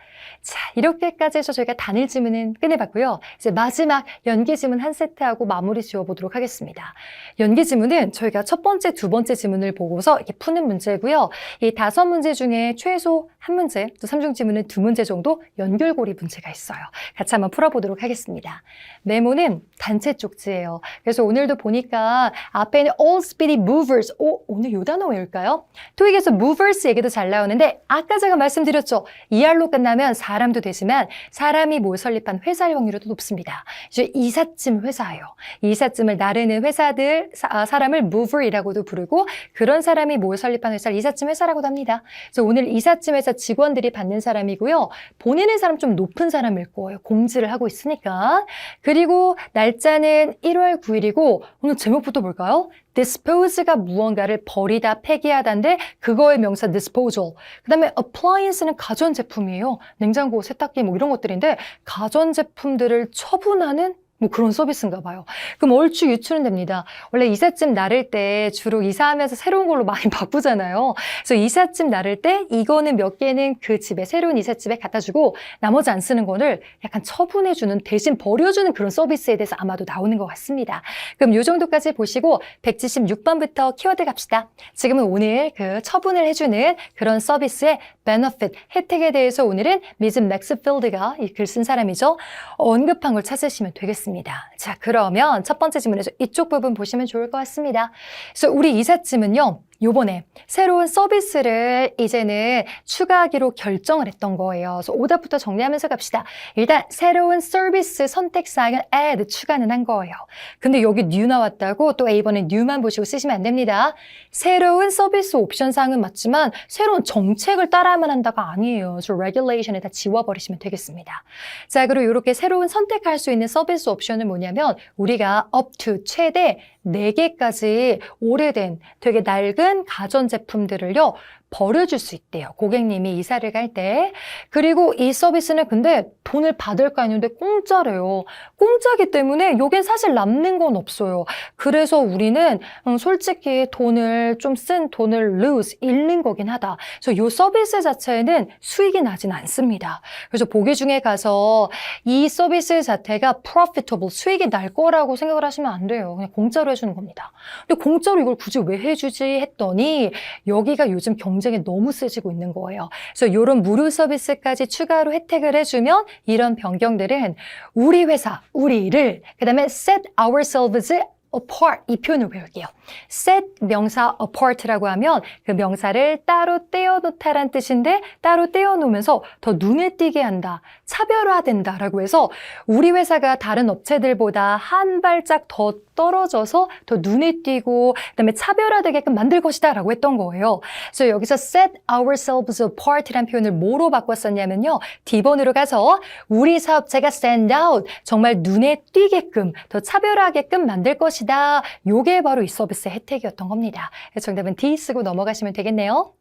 [SPEAKER 1] 자, 이렇게까지 해서 저희가 단일 지문은 끝내봤고요. 이제 마지막 연기 지문 한 세트하고 마무리 지어보도록 하겠습니다. 연기 지문은 저희가 첫 번째, 두 번째 지문을 보고서 이렇게 푸는 문제고요. 이 5문제 중에 최소 1문제, 또 3중 지문은 2문제 정도 연결고리 문제가 있어요. 같이 한번 풀어보도록 하겠습니다. 메모는 단체 쪽지예요. 그래서 오늘도 보니까 앞에 있는 all speedy movers, 오늘 요 단어 외울까요? 토익에서 movers 얘기도 잘 나오는데 아까 제가 말씀드렸죠. ER로 끝나면 사람도 되지만 사람이 뭘 설립한 회사일 확률도 높습니다. 이제 이삿짐 회사예요. 이삿짐을 나르는 회사들, 사람을 mover이라고도 부르고 그런 사람이 뭘 설립한 회사를 이삿짐 회사라고도 합니다. 그래서 오늘 이삿짐 회사 직원들이 받는 사람이고요. 본인의 사람 좀 높은 사람일 거예요. 공지를 하고 있으니까. 그리고 날짜는 1월 9일이고 오늘 제목부터 볼까요? dispose가 무언가를 버리다, 폐기하다인데 그거의 명사 disposal. 그 다음에 appliance는 가전제품이에요. 냉장고, 세탁기 뭐 이런 것들인데 가전제품들을 처분하는 뭐 그런 서비스인가 봐요. 그럼 얼추 유추는 됩니다. 원래 이삿짐 나를 때 주로 이사하면서 새로운 걸로 많이 바꾸잖아요. 그래서 이삿짐 나를 때 이거는 몇 개는 그 집에 새로운 이삿집에 갖다 주고 나머지 안 쓰는 거를 약간 처분해주는 대신 버려주는 그런 서비스에 대해서 아마도 나오는 것 같습니다. 그럼 이 정도까지 보시고 176번부터 키워드 갑시다. 지금은 오늘 그 처분을 해주는 그런 서비스의 benefit, 혜택에 대해서 오늘은 미즈 맥스필드가 이 글 쓴 사람이죠. 언급한 걸 찾으시면 되겠습니다. 자, 그러면 첫 번째 지문에서 이쪽 부분 보시면 좋을 것 같습니다. 그래서 우리 이삿짐은요. 요번에 새로운 서비스를 이제는 추가하기로 결정을 했던 거예요. 그래서 오답부터 정리하면서 갑시다. 일단 새로운 서비스 선택사항을 add, 추가는 한 거예요. 근데 여기 new 나왔다고 또 A번에 new만 보시고 쓰시면 안 됩니다. 새로운 서비스 옵션 사항은 맞지만 새로운 정책을 따라야만 한다가 아니에요. 그래서 regulation에다 지워버리시면 되겠습니다. 자, 그리고 이렇게 새로운 선택할 수 있는 서비스 옵션은 뭐냐면 우리가 up to 최대 4개까지 오래된 되게 낡은 가전제품들을요 버려줄 수 있대요. 고객님이 이사를 갈 때. 그리고 이 서비스는 근데 돈을 받을까 했는데 공짜래요. 공짜기 때문에 여긴 사실 남는 건 없어요. 그래서 우리는 솔직히 돈을 좀 쓴 돈을 lose, 잃는 거긴 하다. 그래서 이 서비스 자체에는 수익이 나진 않습니다. 그래서 보기 중에 가서 이 서비스 자체가 profitable, 수익이 날 거라고 생각을 하시면 안 돼요. 그냥 공짜로 해주는 겁니다. 근데 공짜로 이걸 굳이 왜 해주지 했더니 여기가 요즘 경쟁이 너무 세지고 있는 거예요. 그래서 이런 무료 서비스까지 추가로 혜택을 해주면 이런 변경들은 우리 회사, 우리를 그 다음에 set ourselves apart 이 표현을 배울게요. set 명사 apart라고 하면 그 명사를 따로 떼어놓다란 뜻인데 따로 떼어놓으면서 더 눈에 띄게 한다, 차별화된다 라고 해서 우리 회사가 다른 업체들보다 한 발짝 더 떨어져서 더 눈에 띄고 그다음에 차별화되게끔 만들 것이다 라고 했던 거예요. 그래서 여기서 set ourselves apart이란 표현을 뭐로 바꿨었냐면요. D번으로 가서 우리 사업체가 stand out, 정말 눈에 띄게끔 더 차별화하게끔 만들 것이다. 요게 바로 이 서비스의 혜택이었던 겁니다. 그래서 정답은 D 쓰고 넘어가시면 되겠네요.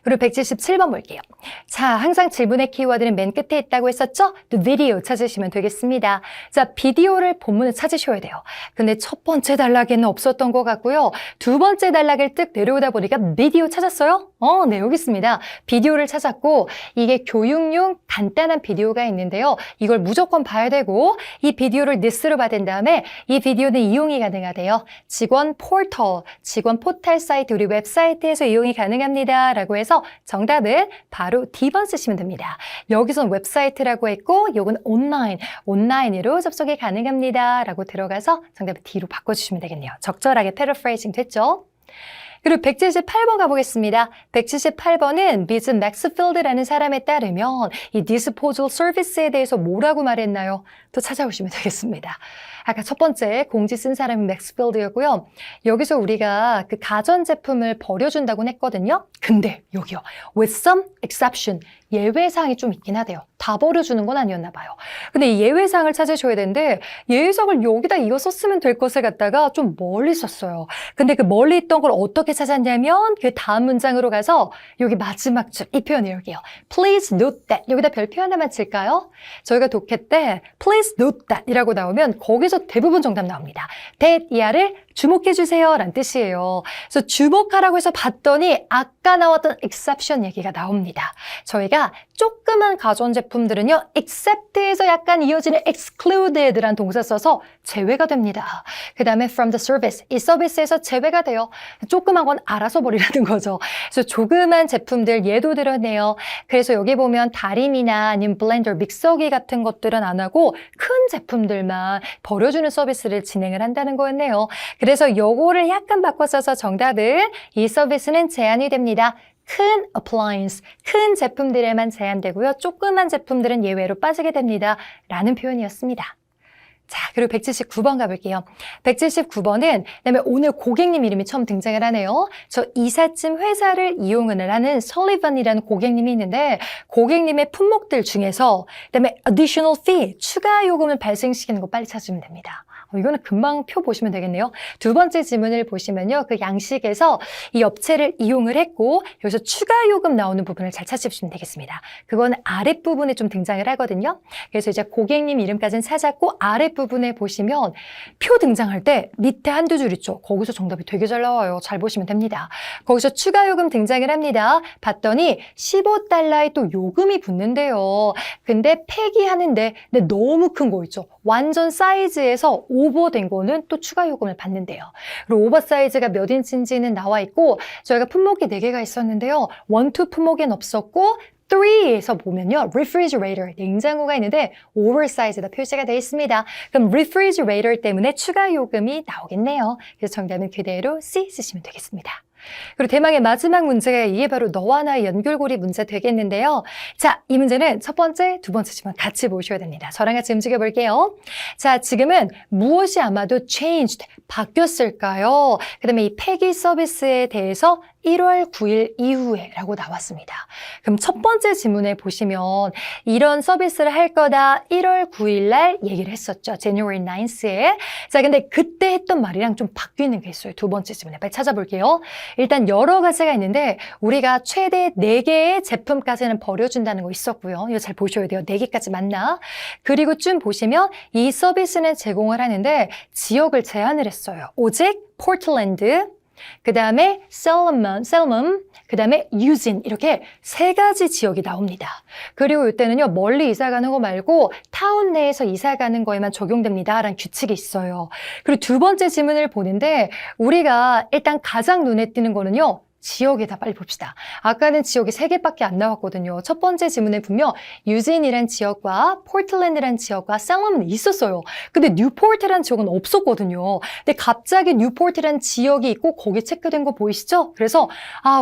[SPEAKER 1] 그리고 177번 볼게요. 자, 항상 질문의 키워드는 맨 끝에 있다고 했었죠? The video 찾으시면 되겠습니다. 자, 비디오를 본문을 찾으셔야 돼요. 근데 첫 번째 단락에는 없었던 것 같고요. 두 번째 단락을 뜩 내려오다 보니까 비디오 찾았어요? 네, 여기 있습니다. 비디오를 찾았고 이게 교육용 간단한 비디오가 있는데요. 이걸 무조건 봐야 되고 이 비디오를 니스로 받은 다음에 이 비디오는 이용이 가능하대요. 직원 포털 사이트, 우리 웹사이트에서 이용이 가능합니다. 라고 해서 정답은 바로 D번 쓰시면 됩니다. 여기선 웹사이트라고 했고 요건 온라인으로 접속이 가능합니다. 라고 들어가서 정답을 D로 바꿔주시면 되겠네요. 적절하게 패러프레이징 됐죠? 그리고 178번 가보겠습니다. 178번은 미즈 맥스필드라는 사람에 따르면 이 디스포절 서비스에 대해서 뭐라고 말했나요? 또 찾아오시면 되겠습니다. 아까 첫 번째 공지 쓴 사람이 맥스필드였고요. 여기서 우리가 그 가전제품을 버려준다고 했거든요. 근데 여기요. With some exception. 예외사항이 좀 있긴 하대요. 다 버려주는 건 아니었나 봐요. 근데 이 예외사항을 찾으셔야 되는데 예외사항을 여기다 이거 썼으면 될 것을 갖다가 좀 멀리 썼어요. 근데 그 멀리 있던 걸 어떻게 찾았냐면 그 다음 문장으로 가서 여기 마지막 줄 이 표현을 여기요. Please note that. 여기다 별표 하나만 칠까요? 저희가 독해 때 Please note that 이라고 나오면 거기서 대부분 정답 나옵니다. that 이하를 주목해 주세요 라는 뜻이에요. 그래서 주목하라고 해서 봤더니 아까 나왔던 exception 얘기가 나옵니다. 저희가 조그만 가전제품들은요. except에서 약간 이어지는 excluded라는 동사 써서 제외가 됩니다. 그 다음에 from the service, 이 서비스에서 제외가 돼요. 조그만 건 알아서 버리라는 거죠. 그래서 조그만 제품들 예도 들었네요. 그래서 여기 보면 다림이나 아니면 블렌더, 믹서기 같은 것들은 안 하고 큰 제품들만 버려주는 서비스를 진행을 한다는 거였네요. 그래서 요거를 약간 바꿔 써서 정답은 이 서비스는 제한이 됩니다. 큰 appliance, 큰 제품들에만 제한되고요. 조그만 제품들은 예외로 빠지게 됩니다. 라는 표현이었습니다. 자, 그리고 179번 가볼게요. 179번은 그다음에 오늘 고객님 이름이 처음 등장을 하네요. 저 이삿짐 회사를 이용을 하는 설리번이라는 고객님이 있는데 고객님의 품목들 중에서 그다음에 additional fee, 추가 요금을 발생시키는 거 빨리 찾으면 됩니다. 이거는 금방 표 보시면 되겠네요. 두 번째 지문을 보시면요. 그 양식에서 이 업체를 이용을 했고 여기서 추가 요금 나오는 부분을 잘 찾으시면 되겠습니다. 그건 아랫부분에 좀 등장을 하거든요. 그래서 이제 고객님 이름까지는 찾았고 아랫부분에 보시면 표 등장할 때 밑에 한두 줄 있죠. 거기서 정답이 되게 잘 나와요. 잘 보시면 됩니다. 거기서 추가 요금 등장을 합니다. 봤더니 $15의 또 요금이 붙는데요. 근데 폐기하는데 근데 너무 큰 거 있죠. 완전 사이즈에서 오버된 거는 또 추가 요금을 받는데요. 그리고 오버 사이즈가 몇 인치인지는 나와 있고 저희가 품목이 4개가 있었는데요. 1, 2 품목엔 없었고 3에서 보면요. refrigerator, 냉장고가 있는데 oversize다 표시가 되어 있습니다. 그럼 refrigerator 때문에 추가 요금이 나오겠네요. 그래서 정답은 그대로 C 쓰시면 되겠습니다. 그리고 대망의 마지막 문제가 이게 바로 너와 나의 연결고리 문제 되겠는데요. 자, 이 문제는 첫 번째, 두 번째 지문 같이 보셔야 됩니다. 저랑 같이 움직여 볼게요. 자, 지금은 무엇이 아마도 changed, 바뀌었을까요? 그 다음에 이 폐기 서비스에 대해서 1월 9일 이후에 라고 나왔습니다. 그럼 첫 번째 지문에 보시면 이런 서비스를 할 거다 1월 9일 날 얘기를 했었죠. January 9th에. 자, 근데 그때 했던 말이랑 좀 바뀌는 게 있어요. 두 번째 지문에 빨리 찾아볼게요. 일단 여러 가지가 있는데 우리가 최대 4개의 제품까지는 버려준다는 거 있었고요. 이거 잘 보셔야 돼요. 4개까지 맞나? 그리고 좀 보시면 이 서비스는 제공을 하는데 지역을 제한을 했어요. 오직 포틀랜드, 그 다음에 셀멈, 그 다음에 유진 이렇게 3가지 지역이 나옵니다. 그리고 이때는요 멀리 이사 가는 거 말고 타운 내에서 이사 가는 거에만 적용됩니다 라는 규칙이 있어요. 그리고 두 번째 지문을 보는데 우리가 일단 가장 눈에 띄는 거는요 지역에다 빨리 봅시다. 아까는 지역이 3개밖에 안 나왔거든요. 첫 번째 지문에 분명 유진이란 지역과 포틀랜드란 지역과 셀럼은 있었어요. 근데 뉴포트란 지역은 없었거든요. 근데 갑자기 뉴포트란 지역이 있고 거기 체크된 거 보이시죠? 그래서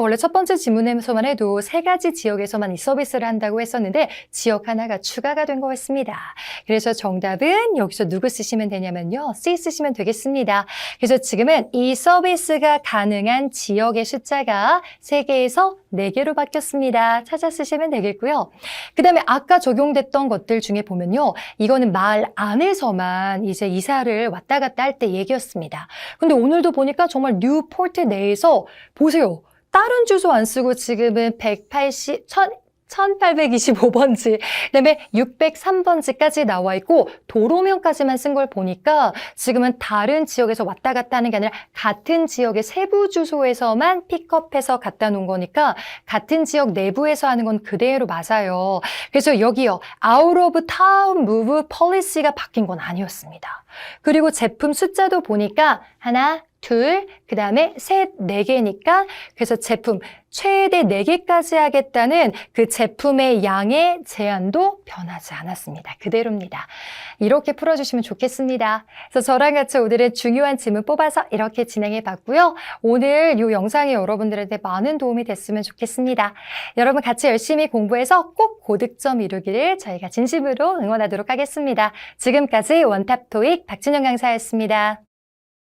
[SPEAKER 1] 원래 첫 번째 지문에서만 해도 3가지 지역에서만 이 서비스를 한다고 했었는데 지역 하나가 추가가 된 거였습니다. 그래서 정답은 여기서 누구 쓰시면 되냐면요. C 쓰시면 되겠습니다. 그래서 지금은 이 서비스가 가능한 지역의 숫자가 3개에서 4개로 바뀌었습니다. 찾아 쓰시면 되겠고요. 그 다음에 아까 적용됐던 것들 중에 보면요. 이거는 마을 안에서만 이제 이사를 왔다 갔다 할 때 얘기였습니다. 근데 오늘도 보니까 정말 뉴포트 내에서 보세요. 다른 주소 안 쓰고 지금은 1825번지, 그다음에 603번지까지 나와 있고 도로명까지만 쓴 걸 보니까 지금은 다른 지역에서 왔다 갔다 하는 게 아니라 같은 지역의 세부 주소에서만 픽업해서 갖다 놓은 거니까 같은 지역 내부에서 하는 건 그대로 맞아요. 그래서 여기요. Out of town move policy가 바뀐 건 아니었습니다. 그리고 제품 숫자도 보니까 하나, 둘, 그 다음에 셋, 네 개니까 그래서 제품 최대 4개까지 하겠다는 그 제품의 양의 제한도 변하지 않았습니다. 그대로입니다. 이렇게 풀어주시면 좋겠습니다. 그래서 저랑 같이 오늘은 중요한 질문 뽑아서 이렇게 진행해 봤고요. 오늘 이 영상이 여러분들한테 많은 도움이 됐으면 좋겠습니다. 여러분 같이 열심히 공부해서 꼭 고득점 이루기를 저희가 진심으로 응원하도록 하겠습니다. 지금까지 원탑 토익 박진영 강사였습니다.